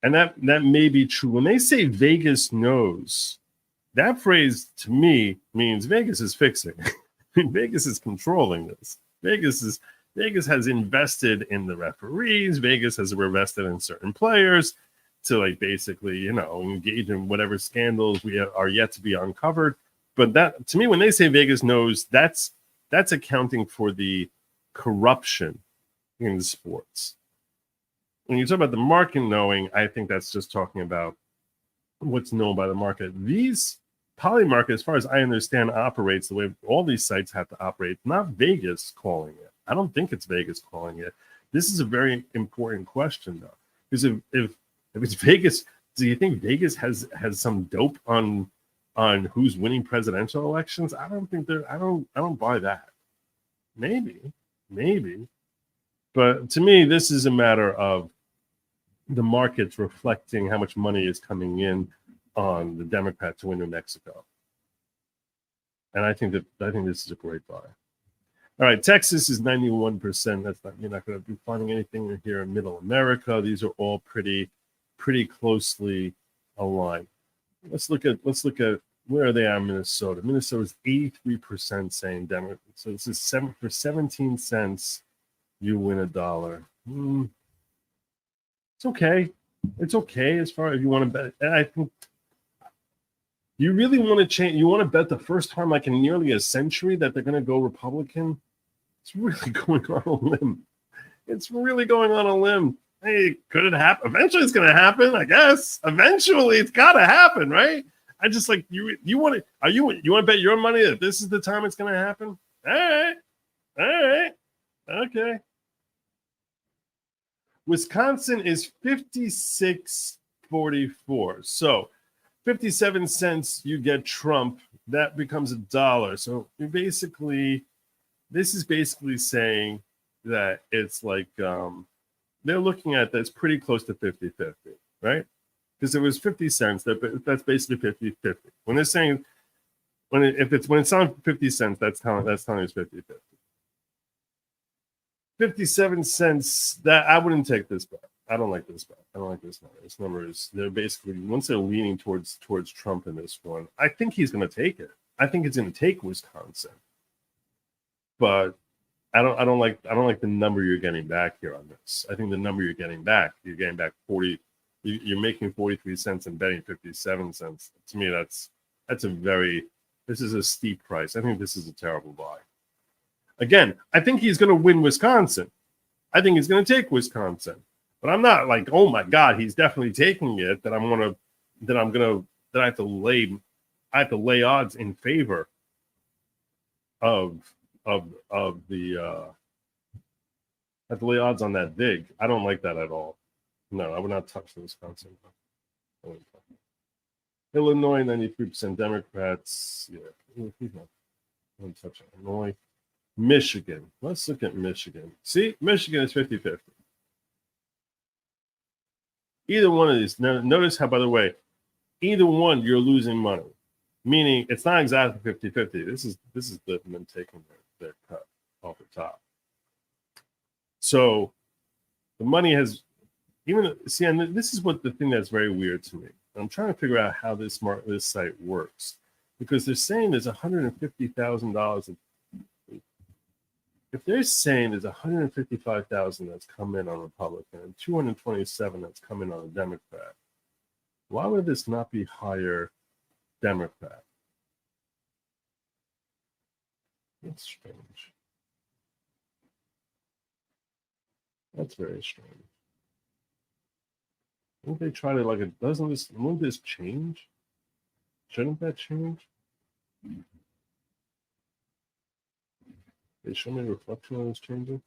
And that may be true. When they say Vegas knows, that phrase to me means Vegas is fixing. Vegas is controlling this. Vegas has invested in the referees. Vegas has invested in certain players to like basically, engage in whatever scandals are yet to be uncovered. But that, to me, when they say Vegas knows, that's accounting for the corruption in sports. When you talk about the market knowing, I think that's just talking about what's known by the market. These Polymarket, as far as I understand, operates the way all these sites have to operate. Not Vegas calling it. I don't think it's Vegas calling it. This is a very important question, though, because if it's Vegas, do you think Vegas has some dope on who's winning presidential elections? I don't think I don't buy that. Maybe, but to me, this is a matter of the markets reflecting how much money is coming in on the Democrat to win New Mexico. And I think this is a great buy. All right, Texas is 91%. You're not going to be finding anything here in Middle America. These are all pretty closely aligned. Let's look at where they are in Minnesota. Minnesota is 83% saying Democrat. So this is for 17 cents, you win $1. It's okay. It's okay as far as you want to bet. And I think you really want to change. You want to bet the first time, like in nearly a century, that they're going to go Republican. It's really going on a limb. It's really going on a limb. Hey, could it happen? Eventually, it's going to happen. I guess. Eventually, it's got to happen, right? I just like you. You want to? You want to bet your money that this is the time it's going to happen? All right, okay. Wisconsin is 56.44. So 57 cents, you get Trump. That becomes $1. So this is basically saying that it's like they're looking at that's pretty close to 50-50, right? Because it was 50 cents. That's basically 50-50. When they're saying when it's on 50 cents, that's telling us 50-50. 57 cents, that I wouldn't take this bet. I don't like this bet. I don't like this number. This number is, they're basically, once they're leaning towards Trump in this one, I think he's going to take it. I think it's going to take Wisconsin. But I don't like the number you're getting back here on this. I think the number you're getting back 40. You're making 43 cents and betting 57 cents. To me, this is a steep price. I think this is a terrible buy. Again, I think he's going to win Wisconsin. I think he's going to take Wisconsin, but I'm not like, oh my God, he's definitely taking it. That I have to lay odds in favor of the. I have to lay odds on that vig. I don't like that at all. No, I would not touch the Wisconsin. Illinois, 93% Democrats. Yeah, I wouldn't touch Illinois. Michigan. Let's look at Michigan. See, Michigan is 50-50. Either one of these. Now, notice how, by the way, either one you're losing money. Meaning it's not exactly 50-50. This is them taking their cut off the top. So the money has and this is what the thing that's very weird to me. I'm trying to figure out how this site works, because they're saying there's $150,000. If they're saying there's $155,000 that's come in on Republican and $227 that's come in on a Democrat, why would this not be higher Democrat? That's strange. That's very strange. Won't they try to won't this change? Shouldn't that change? They show me a reflection on this changing.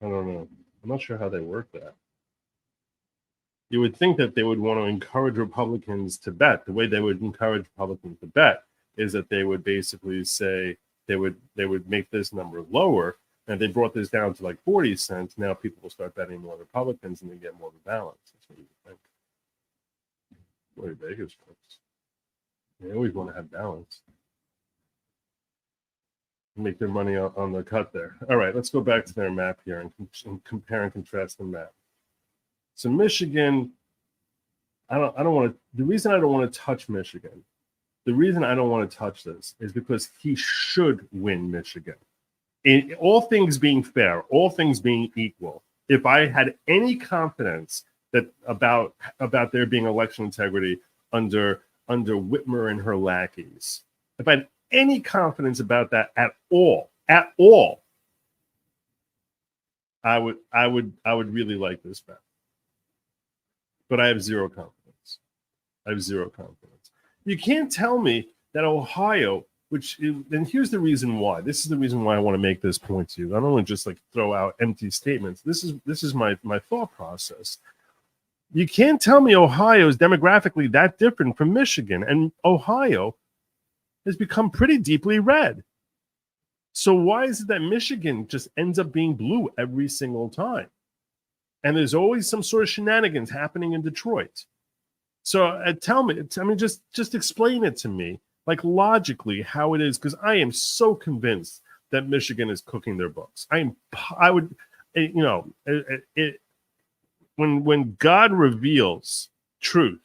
I don't know. I'm not sure how they work that. You would think that they would want to encourage Republicans to bet. The way they would encourage Republicans to bet is that they would basically say they would make this number lower, and they brought this down to like 40 cents. Now people will start betting more Republicans, and they get more of a balance. That's what you would think. Boy, Vegas folks, they always want to have balance. Make their money on the cut there. All right, let's go back to their map here and compare and contrast the map. So Michigan, I don't want to. The reason I don't want to touch Michigan, the reason I don't want to touch this is because he should win Michigan. In all things being fair, all things being equal, if I had any confidence that about there being election integrity under Whitmer and her lackeys, if I had any confidence about that at all, I would really like this bet. But I have zero confidence. You can't tell me that Ohio, and here's the reason why. This is the reason why I want to make this point to you. I don't want to just like throw out empty statements. This is my thought process. You can't tell me Ohio is demographically that different from Michigan, and Ohio has become pretty deeply red. So why is it that Michigan just ends up being blue every single time? And there's always some sort of shenanigans happening in Detroit. So tell me, just explain it to me, like logically how it is, because I am so convinced that Michigan is cooking their books. When God reveals truth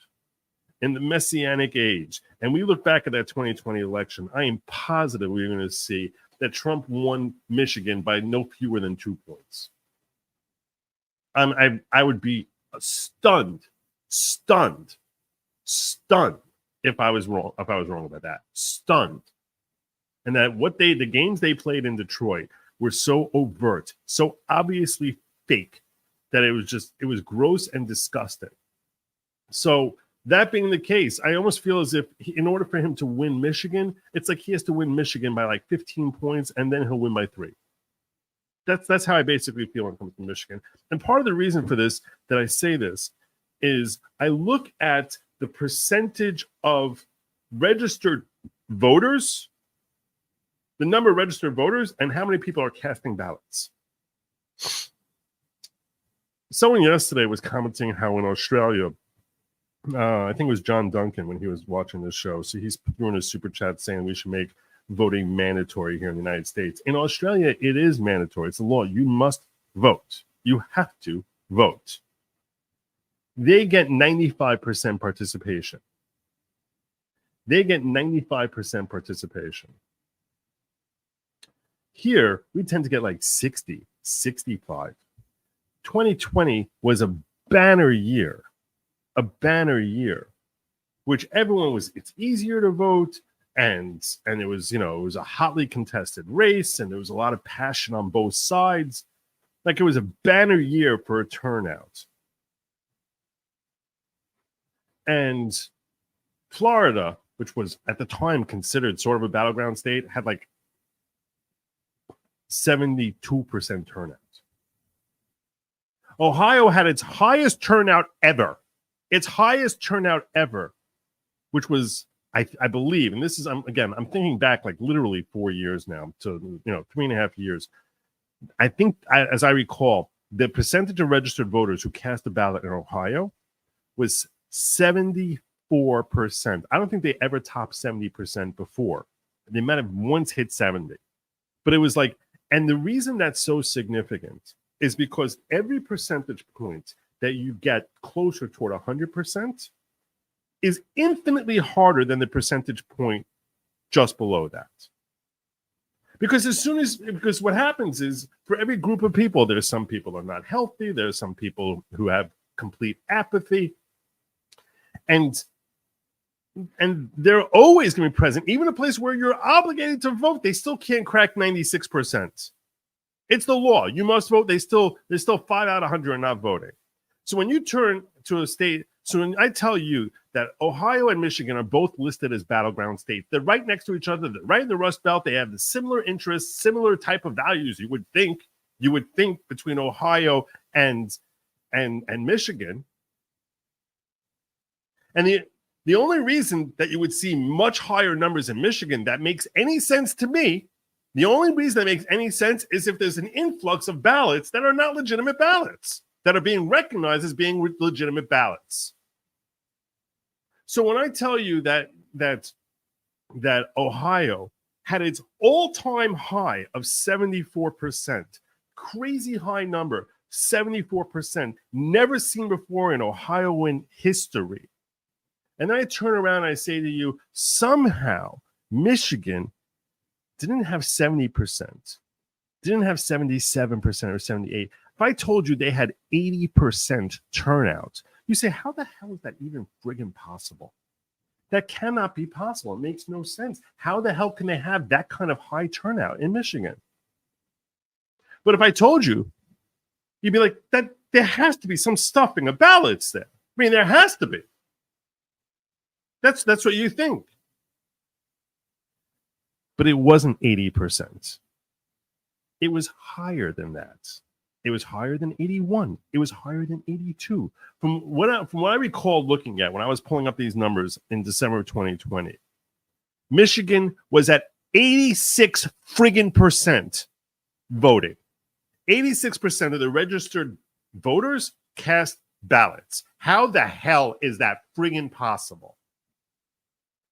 in the Messianic age, and we look back at that 2020 election, I am positive we're going to see that Trump won Michigan by no fewer than 2 points. I would be stunned if I was wrong about that. Stunned. And that the games they played in Detroit were so overt, so obviously fake, that it was gross and disgusting. So that being the case, I almost feel as if in order for him to win Michigan, it's like he has to win Michigan by like 15 points, and then he'll win by 3. That's how I basically feel when it comes to Michigan. And part of the reason for this, that I say this, is I look at the percentage of registered voters, the number of registered voters, and how many people are casting ballots. Someone yesterday was commenting how in Australia, I think it was John Duncan when he was watching this show. So he's doing a super chat saying we should make voting mandatory here in the United States. In Australia, it is mandatory. It's a law. You must vote. You have to vote. They get 95% participation. Here, we tend to get like 60, 65. 2020 was a banner year, which it's easier to vote. And it was a hotly contested race, and there was a lot of passion on both sides. Like it was a banner year for a turnout. And Florida, which was at the time considered sort of a battleground state, had like 72% turnout. Ohio had its highest turnout ever, which was, I believe, and this is, I'm thinking back like literally 4 years now to 3.5 years. I think, as I recall, the percentage of registered voters who cast a ballot in Ohio was 74%. I don't think they ever topped 70% before. They might have once hit 70, but it was like, and the reason that's so significant is because every percentage point that you get closer toward 100% is infinitely harder than the percentage point just below that. Because because what happens is, for every group of people, there's some people who are not healthy, there's some people who have complete apathy, and they're always going to be present. Even a place where you're obligated to vote, they still can't crack 96%. It's the law. You must vote. There's still 5 out of 100 are not voting. So when you turn to a state, so when I tell you that Ohio and Michigan are both listed as battleground states, they're right next to each other. They're right in the Rust Belt. They have the similar interests, similar type of values, you would think. You would think between Ohio and Michigan. And the only reason that you would see much higher numbers in Michigan that makes any sense to me, the only reason that makes any sense is if there's an influx of ballots that are not legitimate ballots, that are being recognized as being legitimate ballots. So when I tell you that Ohio had its all-time high of 74%, crazy high number, 74%, never seen before in Ohioan history. And then I turn around and I say to you, somehow Michigan didn't have 70%, didn't have 77% or 78%. If I told you they had 80% turnout, you say, how the hell is that even friggin' possible? That cannot be possible. It makes no sense. How the hell can they have that kind of high turnout in Michigan? But if I told you, you'd be like, that there has to be some stuffing of ballots there. I mean, there has to be. That's what you think. But it wasn't 80%. It was higher than that. It was higher than 81. It was higher than 82. From what I recall looking at when I was pulling up these numbers in December of 2020, Michigan was at 86 friggin' percent voting. 86% of the registered voters cast ballots. How the hell is that friggin' possible?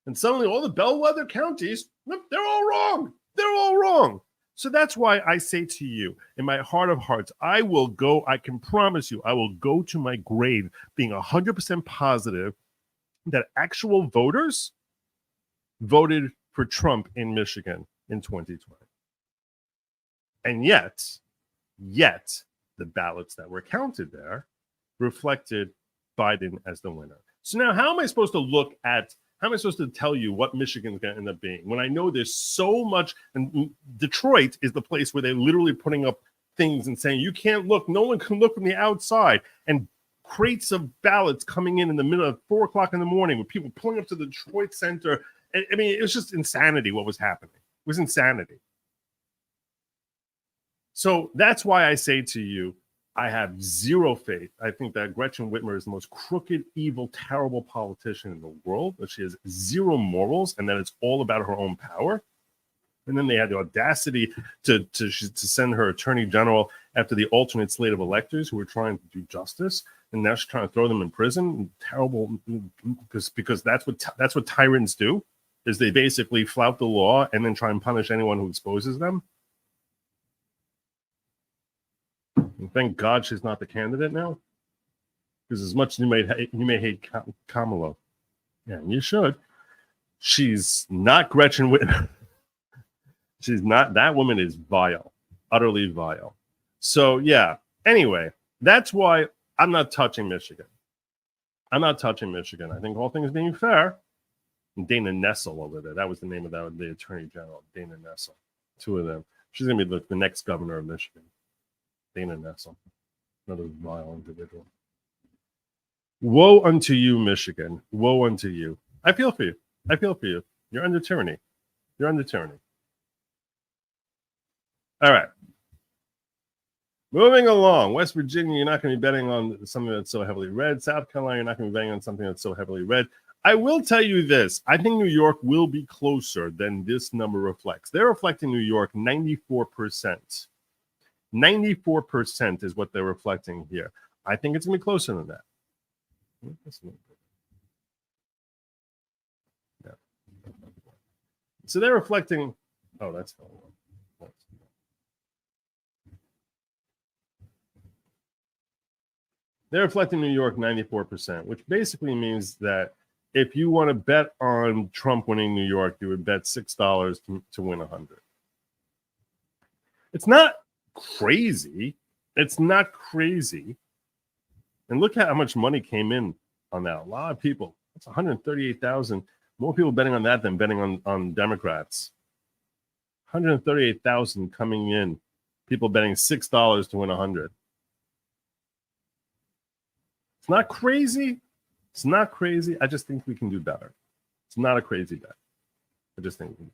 And suddenly all the bellwether counties, they're all wrong. They're all wrong. So that's why I say to you, in my heart of hearts, I can promise you, I will go to my grave being 100% positive that actual voters voted for Trump in Michigan in 2020. And yet, the ballots that were counted there reflected Biden as the winner. So now how am I supposed to tell you what Michigan's going to end up being when I know there's so much, and Detroit is the place where they're literally putting up things and saying, you can't look, no one can look from the outside, and crates of ballots coming in the middle of 4 o'clock in the morning with people pulling up to the Detroit Center. I mean, it was just insanity what was happening. It was insanity. So that's why I say to you, I have zero faith. I think that Gretchen Whitmer is the most crooked, evil, terrible politician in the world, that she has zero morals, and that it's all about her own power. And then they had the audacity to send her attorney general after the alternate slate of electors who were trying to do justice, and now she's trying to throw them in prison. Terrible, because that's what tyrants do, is they basically flout the law and then try and punish anyone who exposes them. And thank God she's not the candidate now, because as much as you may hate Kamala, yeah, you should. She's not Gretchen Whitmer. She's not. That woman is vile, utterly vile. So yeah. Anyway, that's why I'm not touching Michigan. I'm not touching Michigan. I think all things being fair, Dana Nessel over there. That was the name of the attorney general, Dana Nessel. Two of them. She's gonna be the next governor of Michigan. Dana Nessel, another vile individual. Woe unto you, Michigan. Woe unto you. I feel for you. I feel for you. You're under tyranny. You're under tyranny. All right. Moving along. West Virginia, you're not going to be betting on something that's so heavily red. South Carolina, you're not going to be betting on something that's so heavily red. I will tell you this. I think New York will be closer than this number reflects. They're reflecting New York 94%. 94% is what they're reflecting here. I think it's going to be closer than that. Yeah. So they're reflecting. Oh, that's fine. They're reflecting New York 94%, which basically means that if you want to bet on Trump winning New York, you would bet $6 to win 100. It's not crazy. It's not crazy. And look at how much money came in on that. A lot of people. It's 138,000. More people betting on that than betting on Democrats. 138,000 coming in. People betting $6 to win 100. It's not crazy. It's not crazy. I just think we can do better. It's not a crazy bet. I just think we can do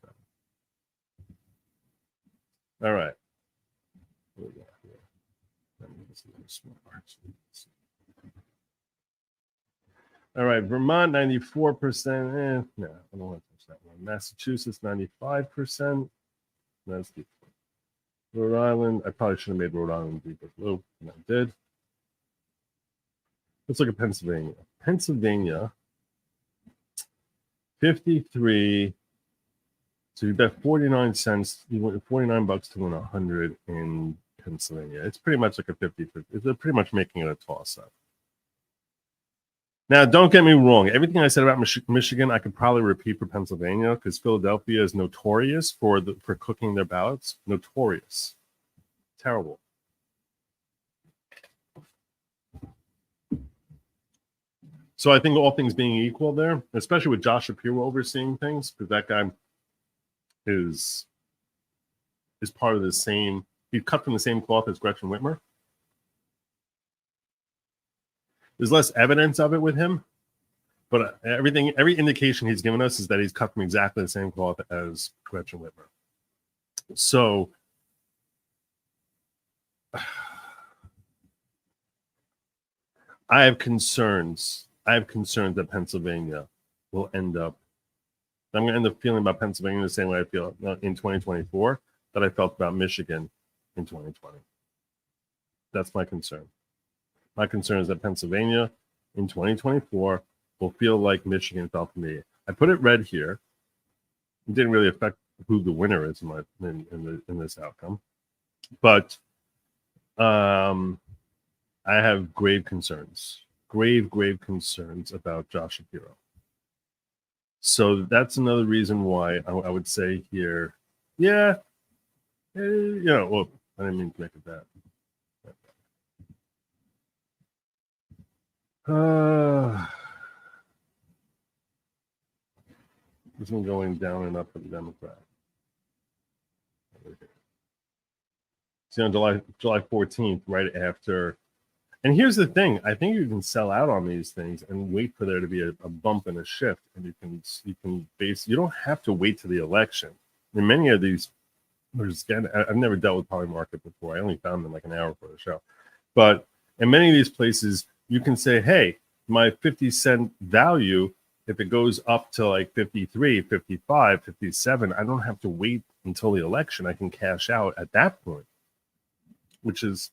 better. All right. All right, Vermont 94%. No, I don't want to touch that one. Massachusetts 95%. That's the Rhode Island. I probably should have made Rhode Island deeper blue, and I did. Let's look at Pennsylvania. Pennsylvania, 53. So you bet 49 cents. You win $49 to win 100 in Pennsylvania. It's pretty much like a 50-50. It's pretty much making it a toss-up. Now, don't get me wrong. Everything I said about Michigan, I could probably repeat for Pennsylvania because Philadelphia is notorious for cooking their ballots. Notorious. Terrible. So I think all things being equal there, especially with Josh Shapiro overseeing things, because that guy is part of the same, he's cut from the same cloth as Gretchen Whitmer. There's less evidence of it with him, but every indication he's given us is that he's cut from exactly the same cloth as Gretchen Whitmer. So I have concerns that Pennsylvania will end up, I'm going to end up feeling about Pennsylvania the same way I feel in 2024 that I felt about Michigan in 2020. That's my concern. My concern is that Pennsylvania in 2024 will feel like Michigan felt for me. I put it red here. It didn't really affect who the winner is in this outcome. But I have grave concerns about Josh Shapiro. So that's another reason why I would say here, yeah, well, I didn't mean to make it that. This one going down and up for the Democrat. See, on July 14th, right after. And here's the thing: I think you can sell out on these things and wait for there to be a bump and a shift, and you can base. You don't have to wait to the election. In many of these, I've never dealt with Polymarket before. I only found them like an hour for the show, but in many of these places, you can say, "Hey, my 50-cent value, if it goes up to like 53, 55, 57, I don't have to wait until the election. I can cash out at that point," which is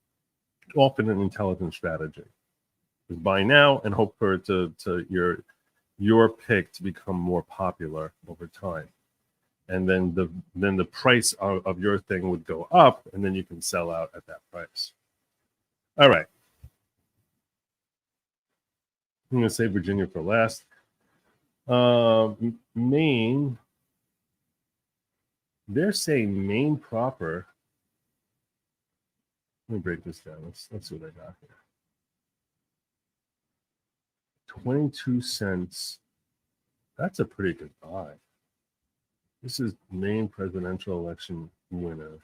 often an intelligent strategy. Is buy now and hope for it to your pick to become more popular over time, and then the price of your thing would go up, and then you can sell out at that price. All right, I'm going to say Virginia for last. Maine. They're saying Maine proper. Let me break this down. Let's see what I got here. 22 cents. That's a pretty good buy. This is Maine presidential election winner.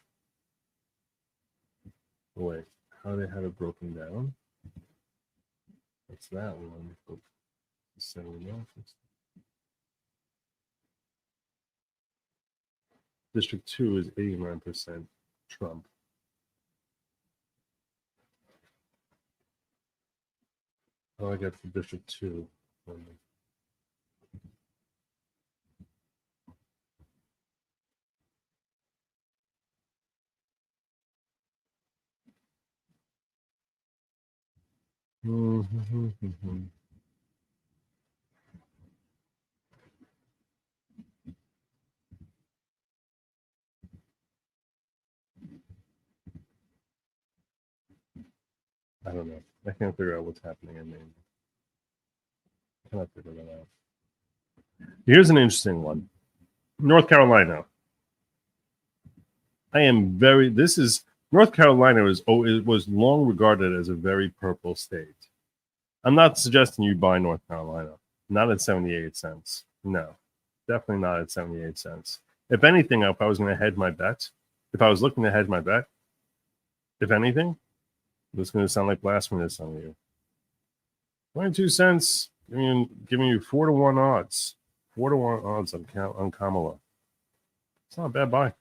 Oh, wait, how they have it broken down? What's that one? District 2 is 89% Trump. Oh, I got for District 2. I don't know. I can't figure out what's happening in Maine. I cannot figure that out. Here's an interesting one. North Carolina. North Carolina was long regarded as a very purple state. I'm not suggesting you buy North Carolina. Not at 78 cents. No, definitely not at 78 cents. If anything, if I was going to hedge my bet, if I was looking to hedge my bet, if anything, this is going to sound like blasphemy to some of you. 22 cents, giving you 4-to-1 odds. 4-to-1 odds on Kamala. It's not a bad buy.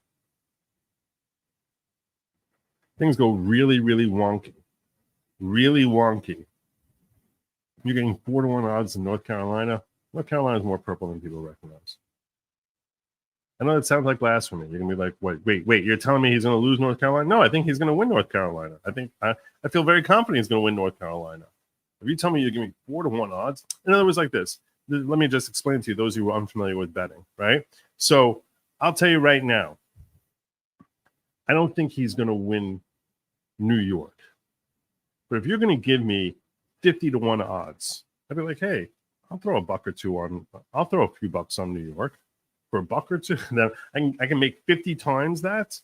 Things go really, really wonky. really wonky. You're getting 4-1 odds in North Carolina. North Carolina is more purple than people recognize. I know it sounds like blasphemy. You're gonna be like, wait, you're telling me he's gonna lose North Carolina? No, I think he's gonna win North Carolina. I feel very confident he's gonna win North Carolina. If you tell me you're giving 4-1 odds, in other words, like this, let me just explain to you, those who are unfamiliar with betting, right? So I'll tell you right now, I don't think he's gonna win New York. But if you're gonna give me 50-1 odds, I'd be like, hey, I'll throw a few bucks on New York. For a buck or two, then I can make 50 times that.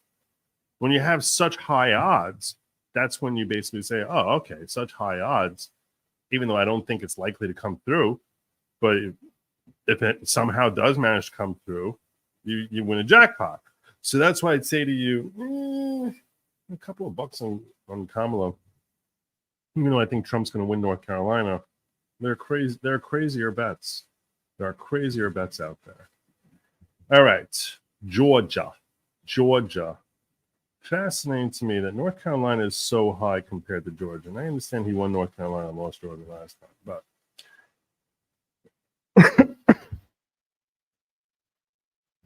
When you have such high odds, that's when you basically say, oh, okay, such high odds, even though I don't think it's likely to come through, but if it somehow does manage to come through, you win a jackpot. So that's why I'd say to you, a couple of bucks on Kamala, even though I think Trump's going to win North Carolina, there are crazier bets. There are crazier bets out there. All right, Georgia. Fascinating to me that North Carolina is so high compared to Georgia. And I understand he won North Carolina and lost Georgia last time, but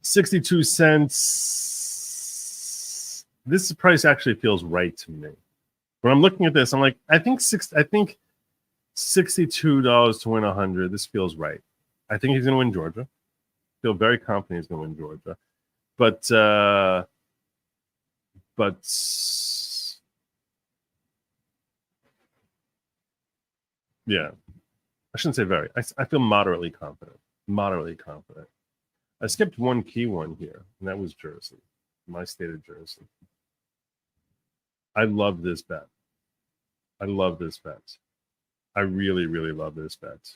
62 cents. This price actually feels right to me. When I'm looking at this, I'm like, I think $62 to win 100. This feels right. I think he's going to win Georgia. Feel very confident he's going to win Georgia, but yeah, I shouldn't say very. I feel moderately confident. I skipped one key one here, and that was Jersey, my state of Jersey. I love this bet. I really, really love this bet.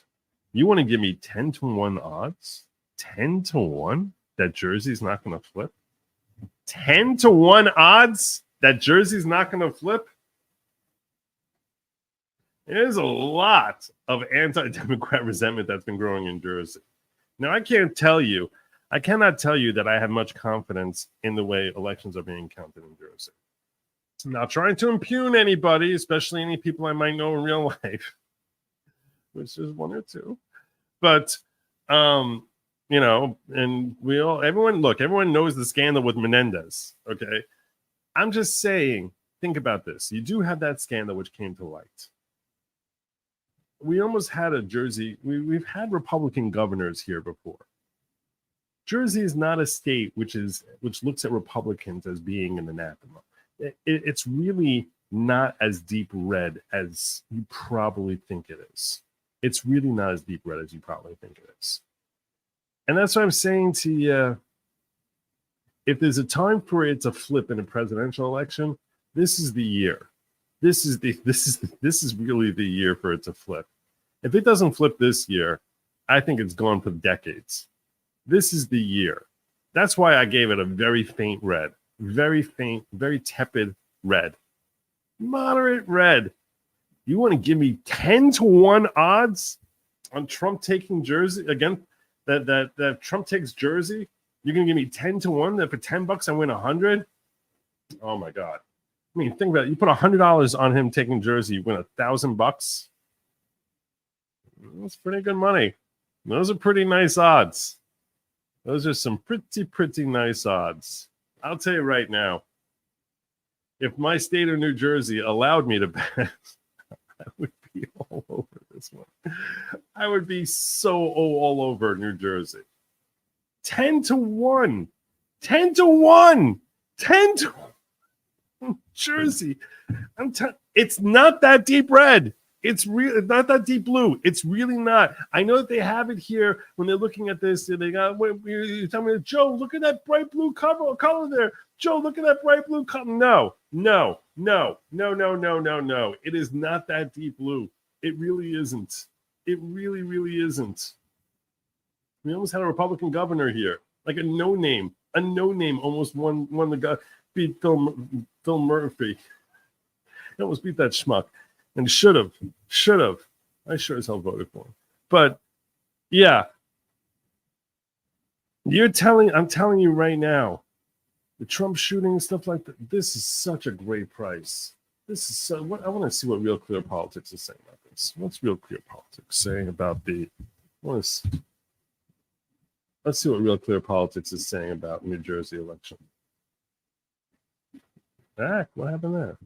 You want to give me 10-1 odds? 10-1 that Jersey's not going to flip? 10-1 odds that Jersey's not going to flip? There's a lot of anti-Democrat resentment that's been growing in Jersey. Now, I cannot tell you that I have much confidence in the way elections are being counted in Jersey. I'm not trying to impugn anybody, especially any people I might know in real life, which is one or two. But, and everyone knows the scandal with Menendez, okay? I'm just saying, think about this. You do have that scandal which came to light. We almost had a Jersey. We've had Republican governors here before. Jersey is not a state which looks at Republicans as being an anathema. It's really not as deep red as you probably think it is. It's really not as deep red as you probably think it is. And that's what I'm saying to you. If there's a time for it to flip in a presidential election, this is the year. This is really the year for it to flip. If it doesn't flip this year, I think it's gone for decades. This is the year. That's why I gave it a very faint red. Very faint, very tepid red. Moderate red. You want to give me 10-1 odds on Trump taking Jersey again? That Trump takes Jersey? You're gonna give me 10-1 that for $10 I win 100? Oh my God. I mean, think about it. You put $100 on him taking Jersey, you win $1,000. That's pretty good money. Those are pretty nice odds. Those are some pretty nice odds. I'll tell you right now, if my state of New Jersey allowed me to bet, I would be all over this one. I would be so all over New Jersey. 10-1. 10-1. 10-1. Jersey. It's not that deep red. It's not that deep blue. It's really not. I know that they have it here when they're looking at this. They got, you tell me, Joe, look at that bright blue color there. Joe, look at that bright blue color. No. It is not that deep blue. It really isn't. It really, really isn't. We almost had a Republican governor here, like a no name almost won the guy, beat Phil Murphy. He almost beat that schmuck. And should have. I sure as hell voted for him. But yeah, I'm telling you right now, the Trump shooting and stuff like that, this is such a great price. This is so. I want to see what Real Clear Politics is saying about this. What's Real Clear Politics saying about the? Let's see what Real Clear Politics is saying about New Jersey election. What happened there?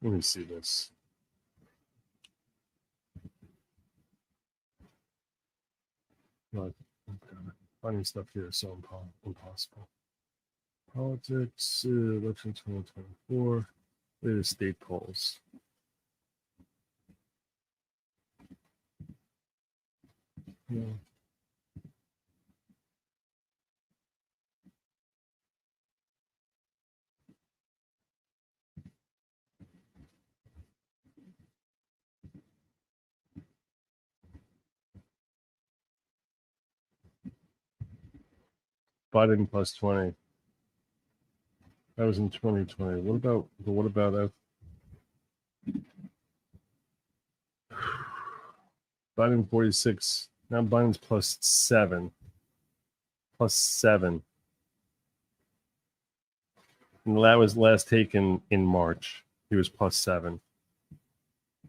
Let me see this. Finding stuff here is so impossible. Politics, election 2024, latest state polls. Yeah. Biden plus 20. That was in 2020. What about that? Biden 46. Now Biden's plus 7. Plus 7. And that was last taken in March. He was plus 7.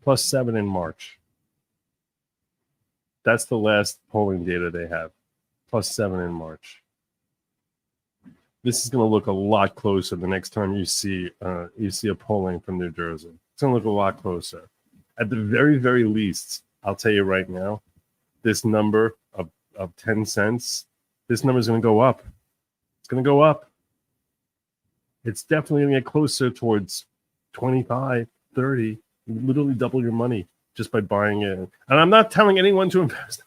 Plus 7 in March. That's the last polling data they have. Plus 7 in March. This is going to look a lot closer the next time you see a polling from New Jersey. It's going to look a lot closer. At the very, very least, I'll tell you right now, this number of 10 cents, this number is going to go up. It's going to go up. It's definitely going to get closer towards 25, 30. You literally double your money just by buying it. And I'm not telling anyone to invest.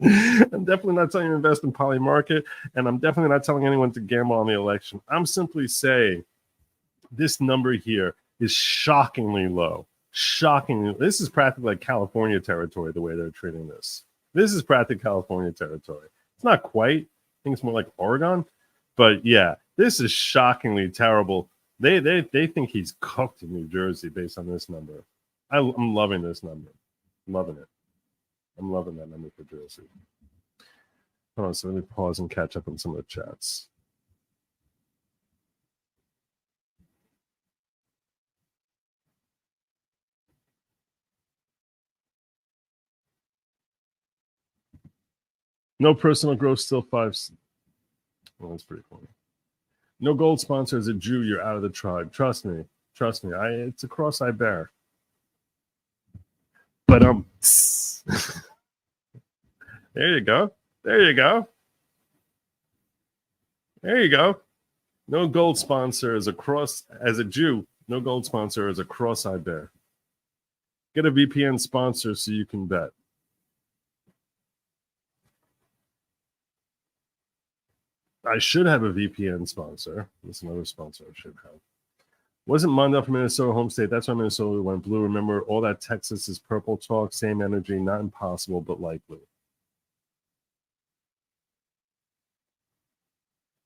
I'm definitely not telling you to invest in poly market, and I'm definitely not telling anyone to gamble on the election. I'm simply saying this number here is shockingly low. Shockingly. This is practically like California territory, the way they're treating this. This is practically California territory. It's not quite. I think it's more like Oregon. But yeah, this is shockingly terrible. They think he's cooked in New Jersey based on this number. I'm loving this number. I'm loving it. I'm loving that number for Jersey. Hold on, so let me pause and catch up on some of the chats. No personal growth, still 5. Well, that's pretty cool. No gold sponsor as a Jew, you're out of the tribe. Trust me. It's a cross I bear. But there you go. No gold sponsor as a Jew. No gold sponsor as a cross I bear. Get a VPN sponsor so you can bet. I should have a VPN sponsor. That's another sponsor I should have. Wasn't Mondale from Minnesota home state? That's why Minnesota went blue. Remember, all that Texas is purple talk, same energy, not impossible, but likely.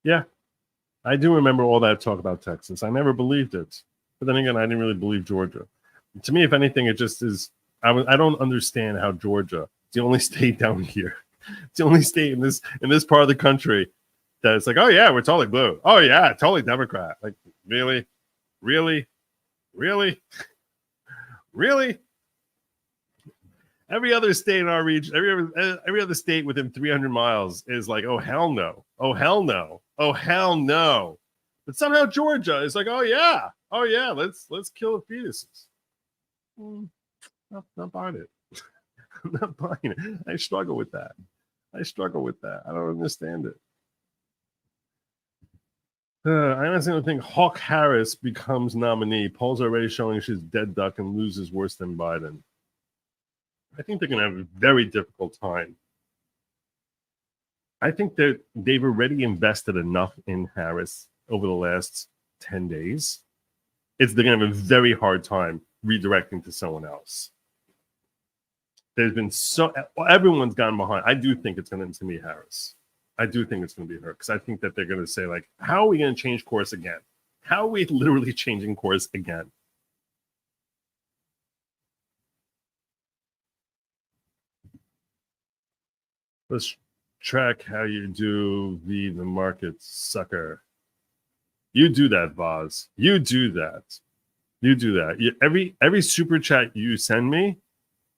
Yeah, I do remember all that talk about Texas. I never believed it. But then again, I didn't really believe Georgia. To me, if anything, it just is. I don't understand how Georgia, it's the only state down here. It's the only state in this part of the country that it's like, oh yeah, we're totally blue. Oh yeah, totally Democrat. Like, really? Every other state in our region, every other state within 300 miles is like, oh hell no. But somehow Georgia is like, oh yeah, let's kill the fetuses. Not buying it. I'm not buying it. I struggle with that. I don't understand it. I honestly don't think Hawk Harris becomes nominee. Polls are already showing she's dead duck and loses worse than Biden. I think they're going to have a very difficult time. I think that they've already invested enough in Harris over the last 10 days. They're going to have a very hard time redirecting to someone else. There's been everyone's gone behind. I do think it's going to be Harris. I do think it's going to be her because I think that they're going to say, like, how are we going to change course again? How are we literally changing course again? Let's track how you do the market, sucker. You do that, Voz. You do that. You do that. Every super chat you send me,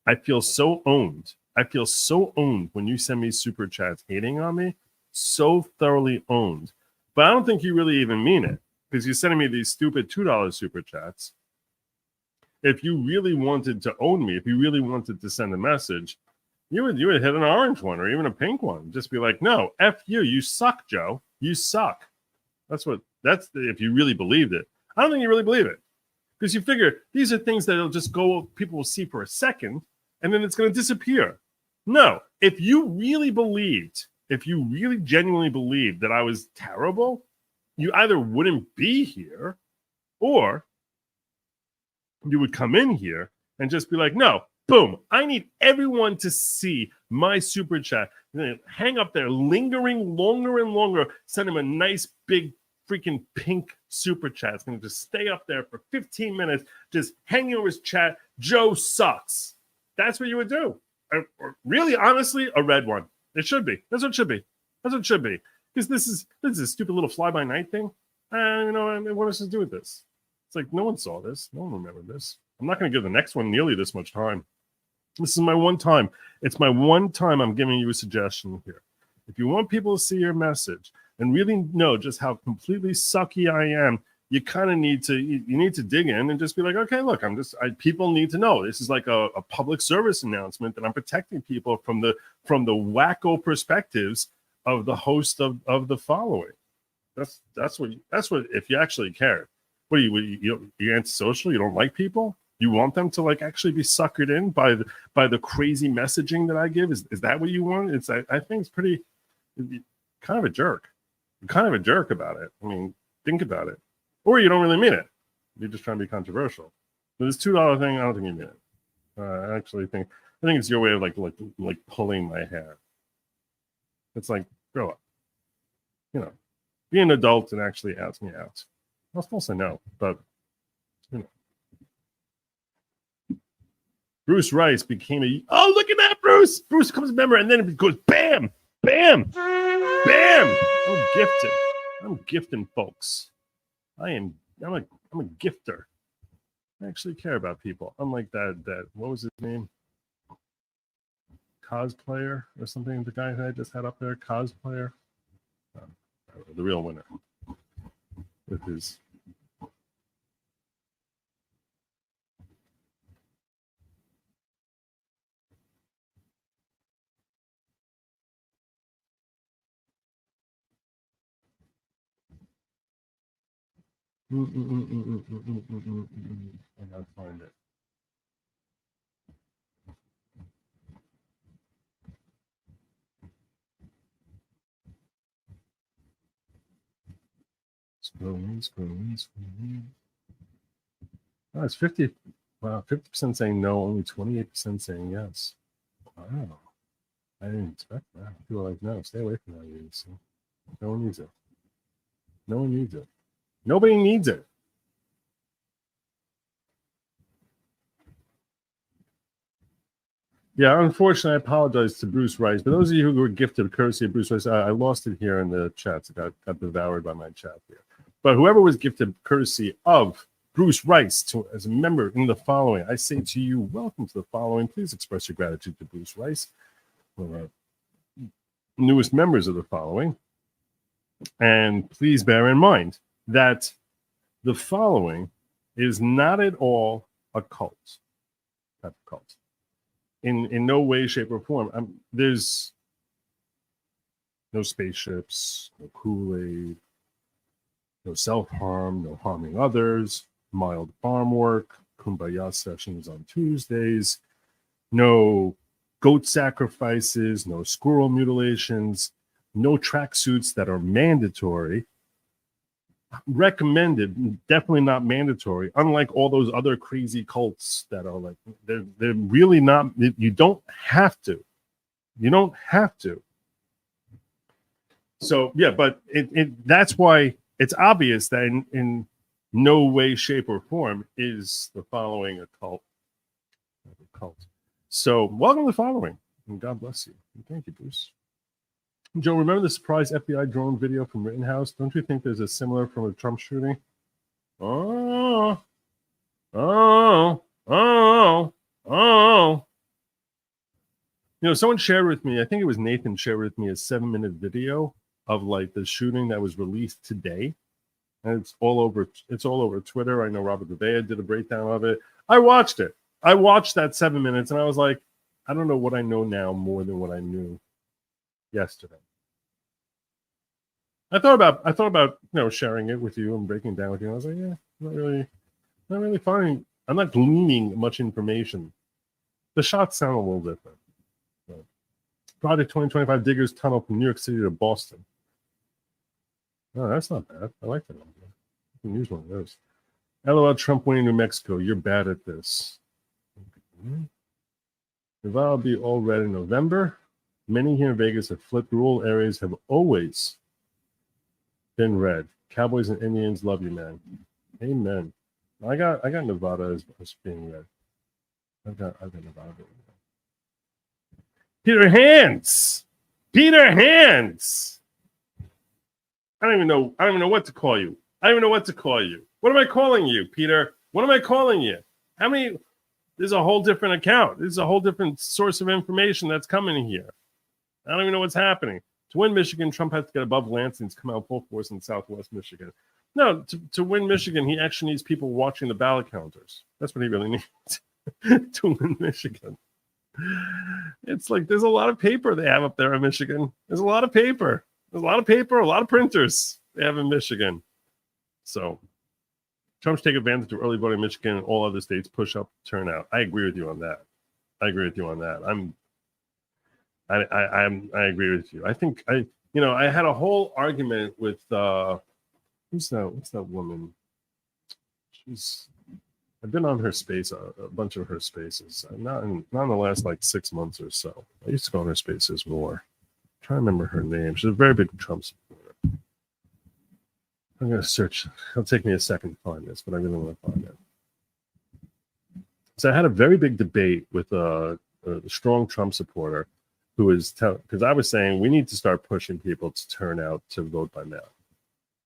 I feel so owned. I feel so owned when you send me super chats hating on me. So thoroughly owned. But I don't think you really even mean it, because you're sending me these stupid $2 super chats. If you really wanted to own me, if you really wanted to send a message, you would hit an orange one or even a pink one. Just be like, no, F you. You suck, Joe. You suck. That's if you really believed it. I don't think you really believe it, because you figure these are things that'll just go, people will see for a second, and then it's going to disappear. No, if you really genuinely believed that I was terrible, you either wouldn't be here, or you would come in here and just be like, no, boom, I need everyone to see my super chat. Hang up there, lingering longer and longer, send him a nice big freaking pink super chat. It's going to just stay up there for 15 minutes, just hanging over his chat. Joe sucks. That's what you would do. Really, honestly, a red one. It should be. That's what it should be. That's what it should be. Because this is a stupid little fly-by-night thing. What else to do with this? It's like no one saw this. No one remembered this. I'm not going to give the next one nearly this much time. This is my one time. It's my one time I'm giving you a suggestion here. If you want people to see your message and really know just how completely sucky I am, you kind of need to dig in and just be like, okay, look, people need to know. This is like a public service announcement that I'm protecting people from the wacko perspectives of the host of the following. That's what if you actually care. What are you're antisocial? You don't like people? You want them to like actually be suckered in by the crazy messaging that I give? Is that what you want? I think it's pretty kind of a jerk. You're kind of a jerk about it. I mean, think about it. Or you don't really mean it. You're just trying to be controversial. But this $2 thing, I don't think you mean it. I actually think it's your way of like pulling my hair. It's like, grow up. Be an adult and actually ask me out. I'll still say no, but Bruce Rice became look at that, Bruce! Bruce becomes a member, and then it goes bam, bam, bam. I'm gifting folks. I'm a gifter. I actually care about people. Unlike that what was his name? Cosplayer or something. The guy that I just had up there, cosplayer. The real winner with his. I gotta find it. Scrolling. Oh, it's 50. Wow, 50% saying no, only 28% saying yes. Wow. I didn't expect that. People are like, no, stay away from that. So no one needs it. No one needs it. Nobody needs it. Yeah, unfortunately, I apologize to Bruce Rice. But those of you who were gifted courtesy of Bruce Rice, I lost it here in the chats. It got devoured by my chat here. But whoever was gifted courtesy of Bruce Rice as a member in the following, I say to you, welcome to the following. Please express your gratitude to Bruce Rice, one of our newest members of the following. And please bear in mind that the following is not at all a cult, type of cult. In no way, shape, or form. There's no spaceships, no Kool-Aid, no self-harm, no harming others, mild farm work, kumbaya sessions on Tuesdays, no goat sacrifices, no squirrel mutilations, no tracksuits that are mandatory. Recommended, definitely not mandatory, unlike all those other crazy cults that are like, they're really not. You don't have to. So yeah, but that's why it's obvious that in no way, shape, or form is the following a cult. So welcome to the following, and God bless you. And thank you, Bruce. Joe, remember the surprise FBI drone video from Rittenhouse? Don't you think there's a similar from a Trump shooting? Oh, oh, oh, oh. You know, someone shared with me, I think it was Nathan shared with me a 7-minute video of like the shooting that was released today. And it's all over Twitter. I know Robert Gouveia did a breakdown of it. I watched it. I watched that 7 minutes and I was like, I don't know what I know now more than what I knew yesterday. I thought about sharing it with you and breaking it down with you. I was like, yeah, not really finding. I'm not gleaning much information. The shots sound a little different. So, Project 2025 Diggers Tunnel from New York City to Boston. Oh, that's not bad. I like that idea. I can use one of those. LOL, Trump winning New Mexico. You're bad at this. Nevada will be all red in November. Many here in Vegas have flipped. Rural areas have always been red. Cowboys and Indians love you, man. Amen. I got Nevada as being red. I've got Nevada being red. Peter Hands. I don't even know what to call you. What am I calling you, Peter? What am I calling you? There's a whole different account. There's a whole different source of information that's coming here. I don't even know what's happening. To win Michigan, Trump has to get above Lansing's come out full force in Southwest Michigan. No, to win Michigan, he actually needs people watching the ballot counters. That's what he really needs to win Michigan. It's like there's a lot of paper they have up there in Michigan. There's a lot of paper, a lot of printers they have in Michigan. So Trump should take advantage of early voting in Michigan and all other states push up turnout. I agree with you on that. I agree with you. I think I had a whole argument with what's that woman? I've been on her space, a bunch of her spaces. Not in the last like 6 months or so. I used to go on her spaces more. I'm trying to remember her name. She's a very big Trump supporter. I'm going to search. It'll take me a second to find this, but I really want to find it. So I had a very big debate with a strong Trump supporter who was because I was saying we need to start pushing people to turn out to vote by mail.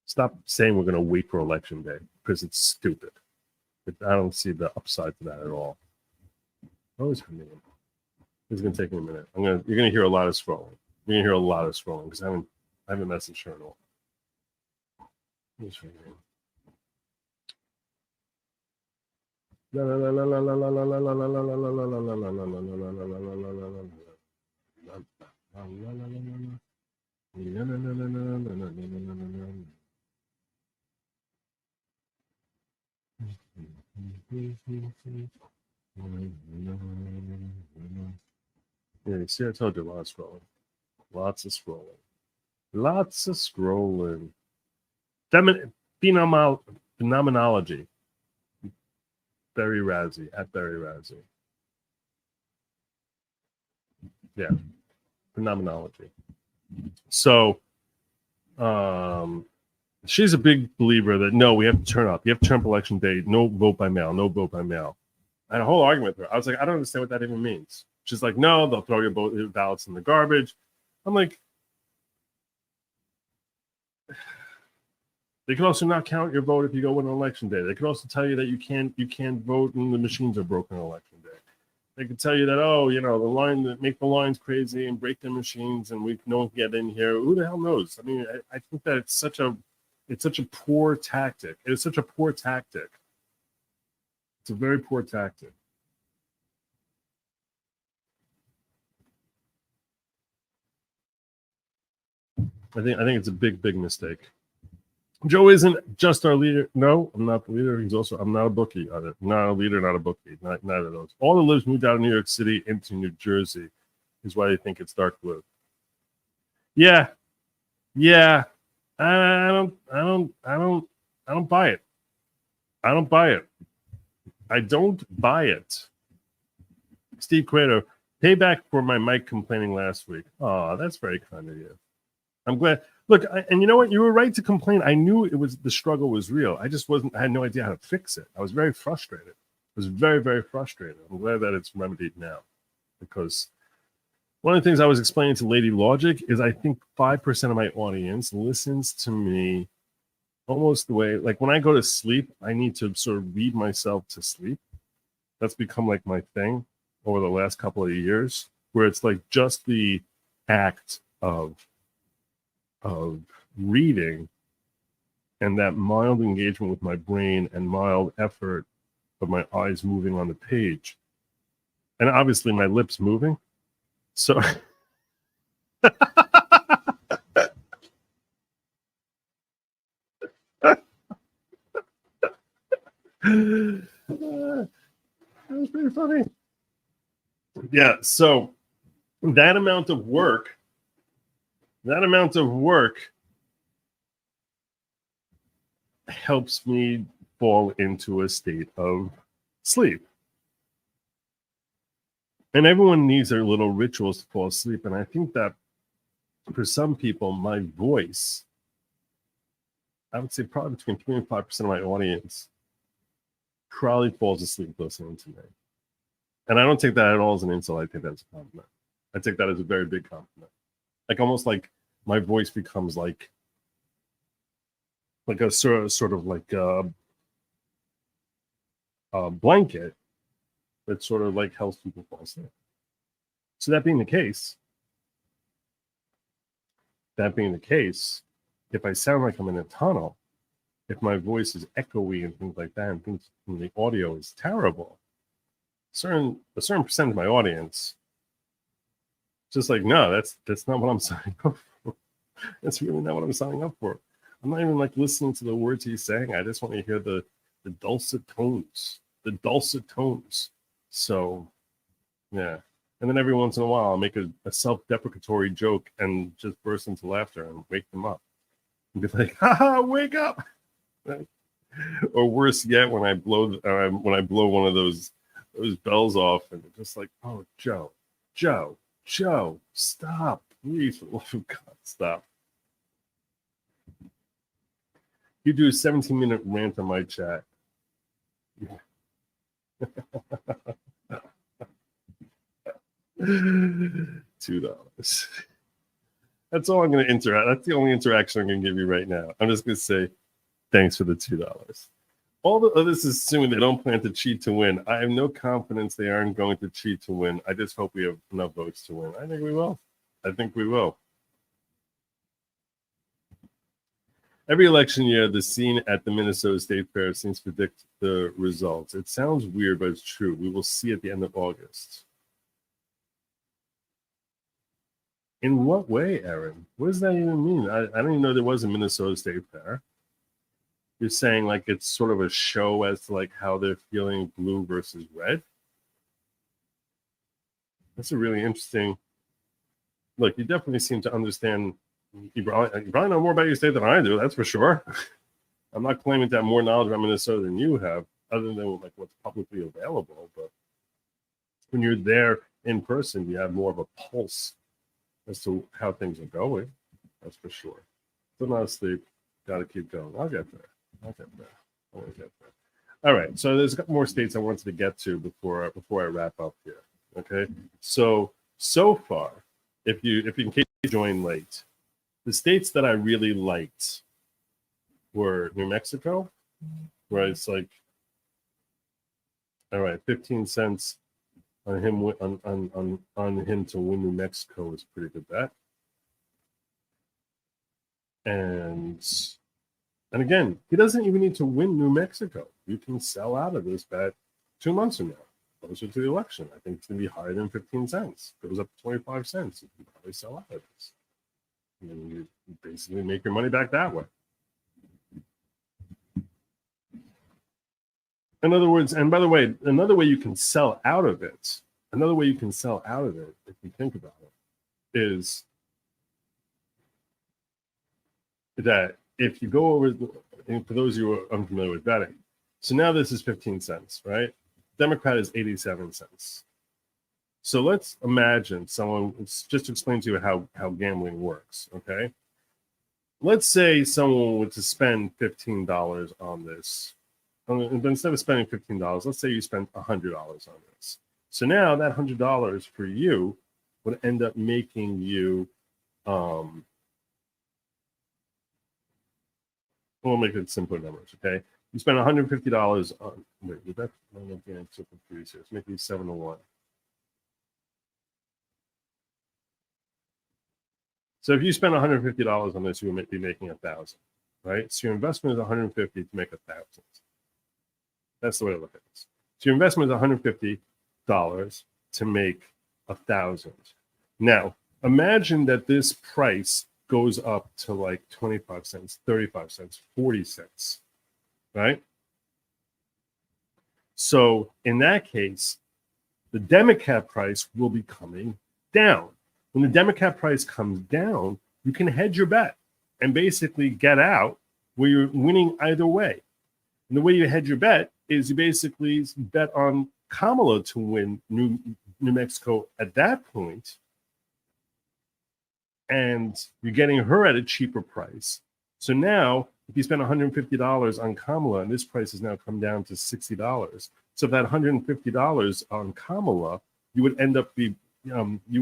Stop saying we're going to wait for election day because it's stupid. I don't see the upside to that at all. What was her name? It's going to take me a minute. You're going to hear a lot of scrolling. You're going to hear a lot of scrolling because I haven't messaged her at all. What's her name? Yeah, you see, I told you lots of scrolling. Phenomenology. Barry Razzie. Yeah, phenomenology. So, she's a big believer that no, we have to turn up. You have to turn up election day. No vote by mail. I had a whole argument with her. I was like, I don't understand what that even means. She's like, no, they'll throw your ballots in the garbage. I'm like, they can also not count your vote if you go on election day. They can also tell you that you can't vote and the machines are broken on election day. They can tell you that, make the lines crazy and break their machines and no one can get in here. Who the hell knows? I mean, I think that it's such a poor tactic. It's such a poor tactic. It's a very poor tactic. I think it's a big mistake. Joe isn't just our leader. No, I'm not the leader. I'm not a bookie either. Not a leader, not a bookie. Neither of those. All the libs moved out of New York City into New Jersey is why they think it's dark blue. Yeah. I don't buy it. I don't buy it. Steve Cueto, payback for my mic complaining last week. Oh, that's very kind of you. I'm glad. Look, and you know what? You were right to complain. I knew the struggle was real. I had no idea how to fix it. I was very frustrated. I was very, very frustrated. I'm glad that it's remedied now because One of the things I was explaining to Lady Lawgic is I think 5% of my audience listens to me almost the way, like when I go to sleep, I need to sort of read myself to sleep. That's become like my thing over the last couple of years, where it's like just the act of reading and that mild engagement with my brain and mild effort of my eyes moving on the page. And obviously my lips moving. So that was pretty funny. Yeah, so that amount of work helps me fall into a state of sleep. And everyone needs their little rituals to fall asleep. And I think that for some people, my voice, I would say probably between 3 and 5% of my audience probably falls asleep listening to me. And I don't take that at all as an insult. I take that as a compliment. I take that as a very big compliment. Like almost like my voice becomes like a sort of like a blanket that sort of like helps people fall asleep. So that being the case, if I sound like I'm in a tunnel, if my voice is echoey and things like that, and the audio is terrible, a certain percent of my audience just like, no, that's not what I'm signing up for. That's really not what I'm signing up for. I'm not even like listening to the words he's saying. I just want to hear the dulcet tones. So, yeah. And then every once in a while, I'll make a self-deprecatory joke and just burst into laughter and wake them up. And be like, haha, wake up. Or worse yet, when I blow one of those bells off and they're just like, oh, Joe, stop. Please, for the love of God, stop. You do a 17-minute rant on my chat. $2. That's all I'm going to interact. That's the only interaction I'm going to give you right now. I'm just going to say thanks for the $2. All the others assuming they don't plan to cheat to win. I have no confidence they aren't going to cheat to win. I just hope we have enough votes to win. I think we will. Every election year, the scene at the Minnesota State Fair seems to predict the results. It sounds weird, but it's true. We will see at the end of August. In what way, Aaron? What does that even mean? I don't even know there was a Minnesota State Fair. You're saying like it's sort of a show as to like how they're feeling blue versus red? That's a really interesting... Look, you definitely seem to understand... You probably know more about your state than I do, that's for sure. I'm not claiming to have more knowledge about Minnesota than you have, other than like what's publicly available. But when you're there in person, you have more of a pulse as to how things are going. That's for sure. So not asleep. Got to keep going. I'll get there. All right. So there's a couple more states I wanted to get to before I wrap up here. Okay. So far, if you in case you joined late, the states that I really liked were New Mexico, where it's like, all right, 15 cents on him on him to win New Mexico is pretty good bet. And again, he doesn't even need to win New Mexico. You can sell out of this bet 2 months from now, closer to the election. I think it's going to be higher than 15 cents. It goes up to 25 cents. You can probably sell out of this. And you basically make your money back that way. In other words, and by the way, another way you can sell out of it, if you think about it, is that if you go over, and for those of you who are unfamiliar with betting, so now this is 15 cents, right? Democrat is 87 cents. So let's imagine someone, just to explain to you how gambling works, okay? Let's say someone were to spend $15 on this. But instead of spending $15, let's say you spent $100 on this. So now that $100 for you would end up making you, we'll make it simpler numbers, okay? You spend $150 on, wait, did that, I don't know if the answer confused here. Let's make these 7 to 1. So if you spend $150 on this, you would be making 1,000, right? So your investment is $150 to make 1,000. That's the way to look at this. So your investment is $150 to make 1,000. Now, imagine that this price goes up to like 25 cents, 35 cents, 40 cents, right? So in that case, the Democrat price will be coming down. When the Democrat price comes down, you can hedge your bet and basically get out where you're winning either way. And the way you hedge your bet is you basically bet on Kamala to win New Mexico at that point, and you're getting her at a cheaper price. So now, if you spend $150 on Kamala, and this price has now come down to $60, so if that $150 on Kamala, you would end up making you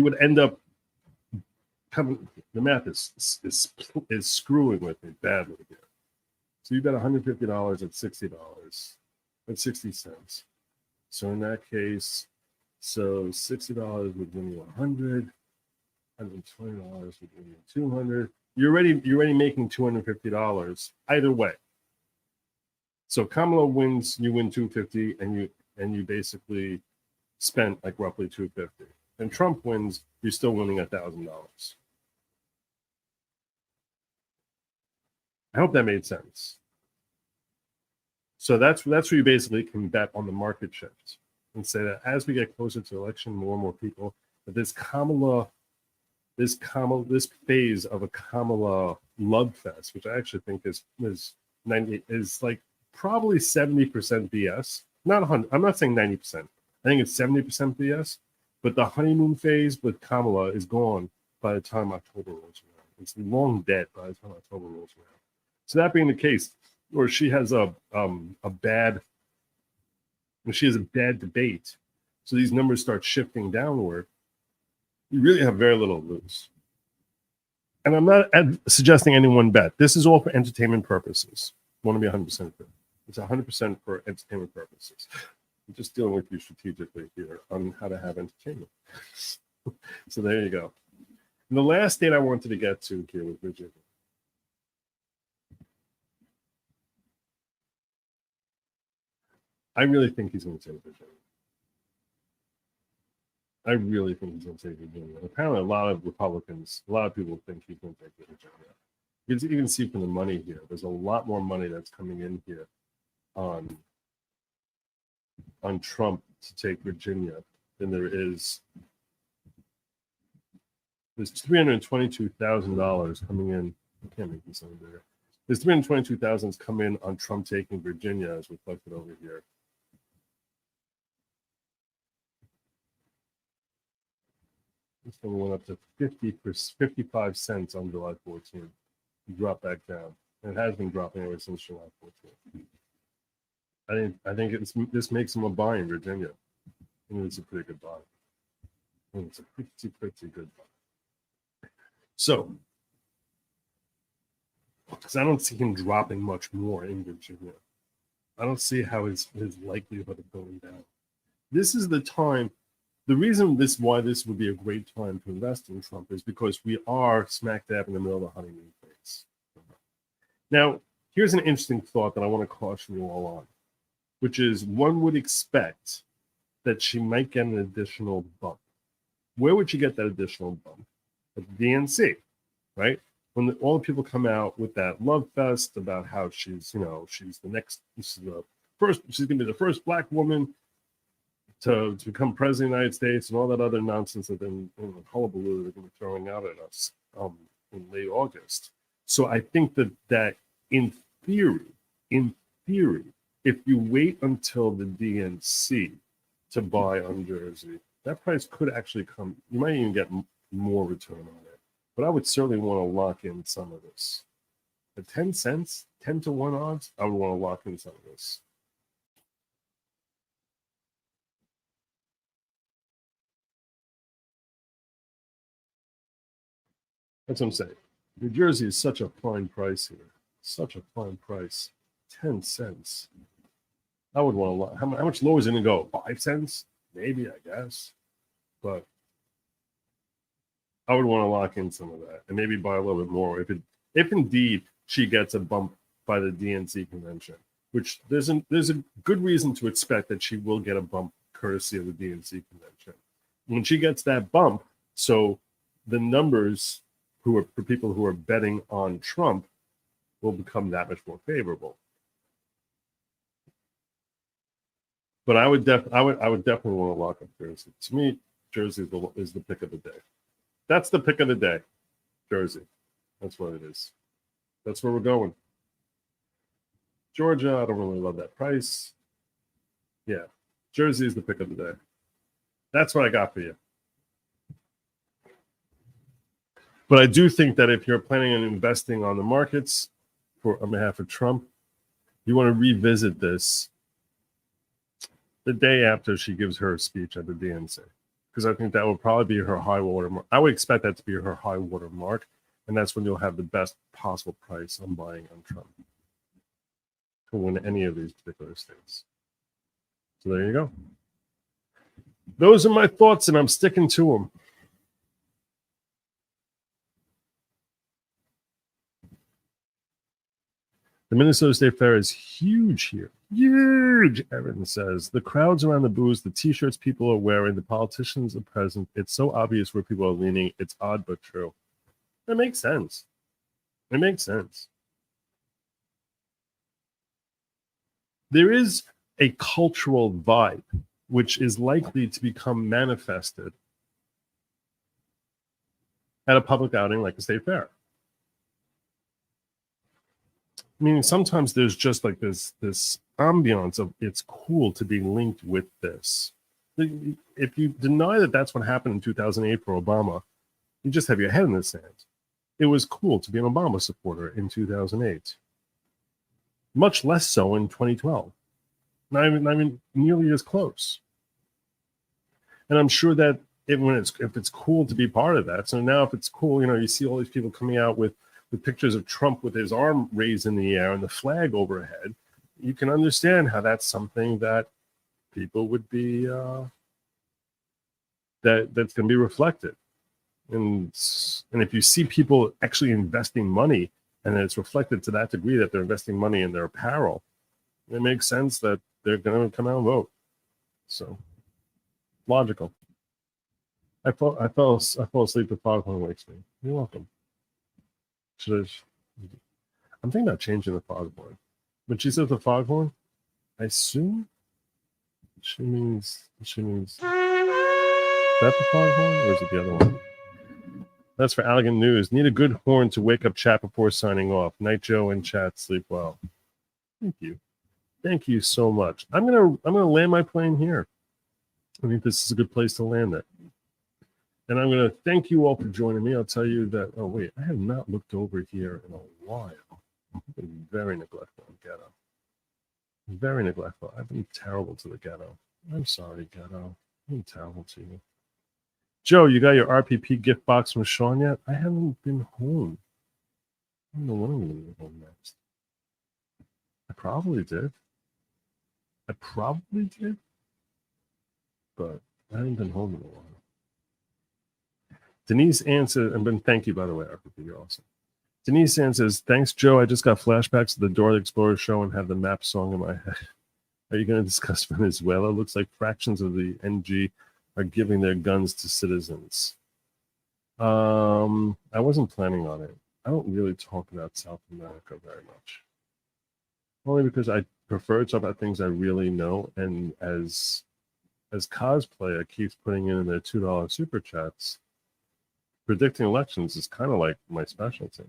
would end up coming. The math is screwing with me badly here. So you bet $150 at $60 at 60 cents. So in that case, so $60 would win you 100, $120 would win you 200. You're already making $250 either way. So Kamala wins, you win $250, and you basically spent like roughly $250. And Trump wins, you're still winning $1,000. I hope that made sense. So that's where you basically can bet on the market shift and say that as we get closer to election, more and more people, that this phase of a Kamala love fest, which I actually think is like probably 70% BS. Not 100. I'm not saying 90%. I think it's 70% BS. But the honeymoon phase with Kamala is gone by the time October rolls around. It's long dead by the time October rolls around. So that being the case, or she has a bad debate, so these numbers start shifting downward, you really have very little to lose. And I'm not suggesting anyone bet. This is all for entertainment purposes. I want to be 100% clear. It's 100% for entertainment purposes. I'm just dealing with you strategically here on how to have entertainment. So there you go. And the last state I wanted to get to here was Virginia. I really think he's going to take Virginia. I really think he's going to take Virginia. Apparently, a lot of Republicans, a lot of people think he's going to take Virginia. You can see from the money here, there's a lot more money that's coming in here on Trump to take Virginia than there is. There's $322,000 coming in. I can't make this any bigger. There's $322,000 come in on Trump taking Virginia, as reflected over here. This thing went up to 55 cents on July 14th. Dropped back down. And it has been dropping ever since July 14th. I think this makes him a buy in Virginia. I think it's a pretty good buy. I think it's a pretty good buy. So, because I don't see him dropping much more in Virginia. I don't see how his likelihood of going down. This is the time. The reason why this would be a great time to invest in Trump is because we are smack dab in the middle of the honeymoon phase. Now, here's an interesting thought that I want to caution you all on, which is one would expect that she might get an additional bump. Where would she get that additional bump? At the DNC, right? When all the people come out with that love fest about how she's going to be the first Black woman to become president of the United States, and all that other nonsense that then hullabaloo they're going to be throwing out at us in late August. So I think that in theory, if you wait until the DNC to buy on Jersey, that price could actually come. You might even get more return on it. But I would certainly want to lock in some of this. At 10 cents, 10 to 1 odds, I would want to lock in some of this. That's what I'm saying. New Jersey is such a fine price here. Such a fine price. 10 cents. I would want to lock. How much lower is it going to go? 5 cents? Maybe, I guess. But I would want to lock in some of that and maybe buy a little bit more if indeed she gets a bump by the DNC convention, which there's a good reason to expect that she will get a bump courtesy of the DNC convention. When she gets that bump, so the numbers for people who are betting on Trump will become that much more favorable. But I would definitely want to lock up Jersey. To me, Jersey is the pick of the day. That's the pick of the day, Jersey. That's what it is. That's where we're going. Georgia, I don't really love that price. Yeah, Jersey is the pick of the day. That's what I got for you. But I do think that if you're planning on investing on the markets on behalf of Trump, you want to revisit this the day after she gives her speech at the DNC. Because I think that will probably be her high water mark. I would expect that to be her high water mark, and that's when you'll have the best possible price on buying on Trump to win any of these particular states. So there you go. Those are my thoughts, and I'm sticking to them. The Minnesota State Fair is huge here. Huge, Erin says. The crowds around the booths, the T-shirts people are wearing, the politicians are present. It's so obvious where people are leaning. It's odd but true. It makes sense. It makes sense. There is a cultural vibe which is likely to become manifested at a public outing like the State Fair. I mean, sometimes there's just like this ambiance of it's cool to be linked with this. If you deny that that's what happened in 2008 for Obama, you just have your head in the sand. It was cool to be an Obama supporter in 2008. Much less so in 2012. Not even nearly as close. And I'm sure that if it's cool to be part of that, so now if it's cool, you see all these people coming out with pictures of Trump with his arm raised in the air and the flag overhead, you can understand how that's something that people would be that's going to be reflected. And if you see people actually investing money and it's reflected to that degree that they're investing money in their apparel, it makes sense that they're going to come out and vote. So logical. I fell asleep. The foghorn wakes me. You're welcome. I'm thinking about changing the foghorn. When she says the foghorn, I assume she means is that the foghorn or is it the other one? That's for Allegan News. Need a good horn to wake up chat before signing off. Night Joe and chat. Sleep well. Thank you so much. I'm gonna land my plane here. I think this is a good place to land it. And I'm going to thank you all for joining me. I'll tell you that, oh, wait, I have not looked over here in a while. I've been very neglectful of ghetto. Very neglectful. I've been terrible to the ghetto. I'm sorry, ghetto. I'm terrible to you. Joe, you got your RPP gift box from Sean yet? I haven't been home. I don't know when I'm going to be home next. I probably did. But I haven't been home in a while. Denise answered, and thank you, by the way, RPP, you're awesome. Denise answers, thanks, Joe. I just got flashbacks to the Dora the Explorer show and have the map song in my head. Are you going to discuss Venezuela? Looks like fractions of the NG are giving their guns to citizens. I wasn't planning on it. I don't really talk about South America very much. Only because I prefer to talk about things I really know, and as cosplayer keeps putting in their $2 super chats, predicting elections is kind of like my specialty.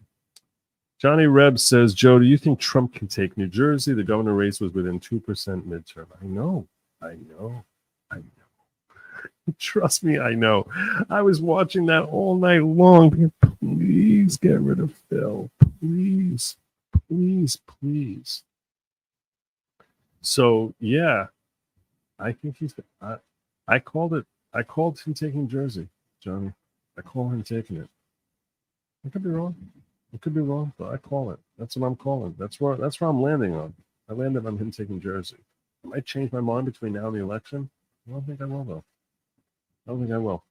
Johnny Reb says, Joe, do you think Trump can take New Jersey? The governor race was within 2% midterm. I know. Trust me, I know. I was watching that all night long. Please get rid of Phil. Please. Please. So yeah, I think he's. I called it. I called him taking Jersey, Johnny. I call him taking it. I could be wrong. I could be wrong, but I call it. That's what I'm calling. That's where I'm landing on. I landed on him taking Jersey. I might change my mind between now and the election. I don't think I will, though. I don't think I will.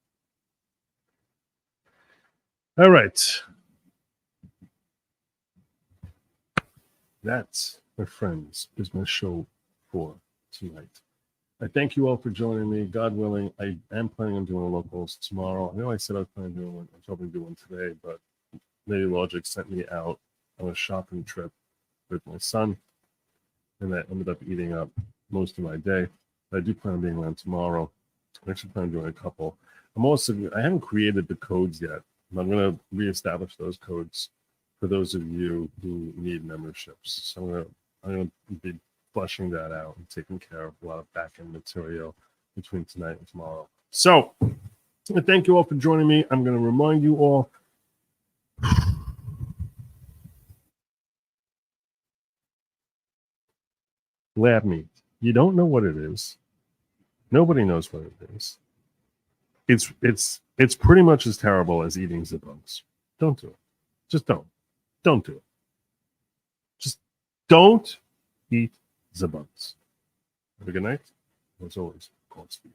All right. That, my friends, is my show for tonight. I thank you all for joining me. God willing, I am planning on doing locals tomorrow. I know I said I was planning on doing one. I was hoping to do one today, but maybe Lawgic sent me out on a shopping trip with my son, and that ended up eating up most of my day. But I do plan on being around tomorrow. I actually plan on doing a couple. I haven't created the codes yet. I'm going to reestablish those codes for those of you who need memberships. So I'm going to be fleshing that out and taking care of a lot of back-end material between tonight and tomorrow. So thank you all for joining me. I'm going to remind you all, lab meat. You don't know what it is. Nobody knows what it is. It's pretty much as terrible as eating bugs. Don't do it. Just don't. Don't do it. Just don't eat the bugs. Have a good night. As always, Godspeed.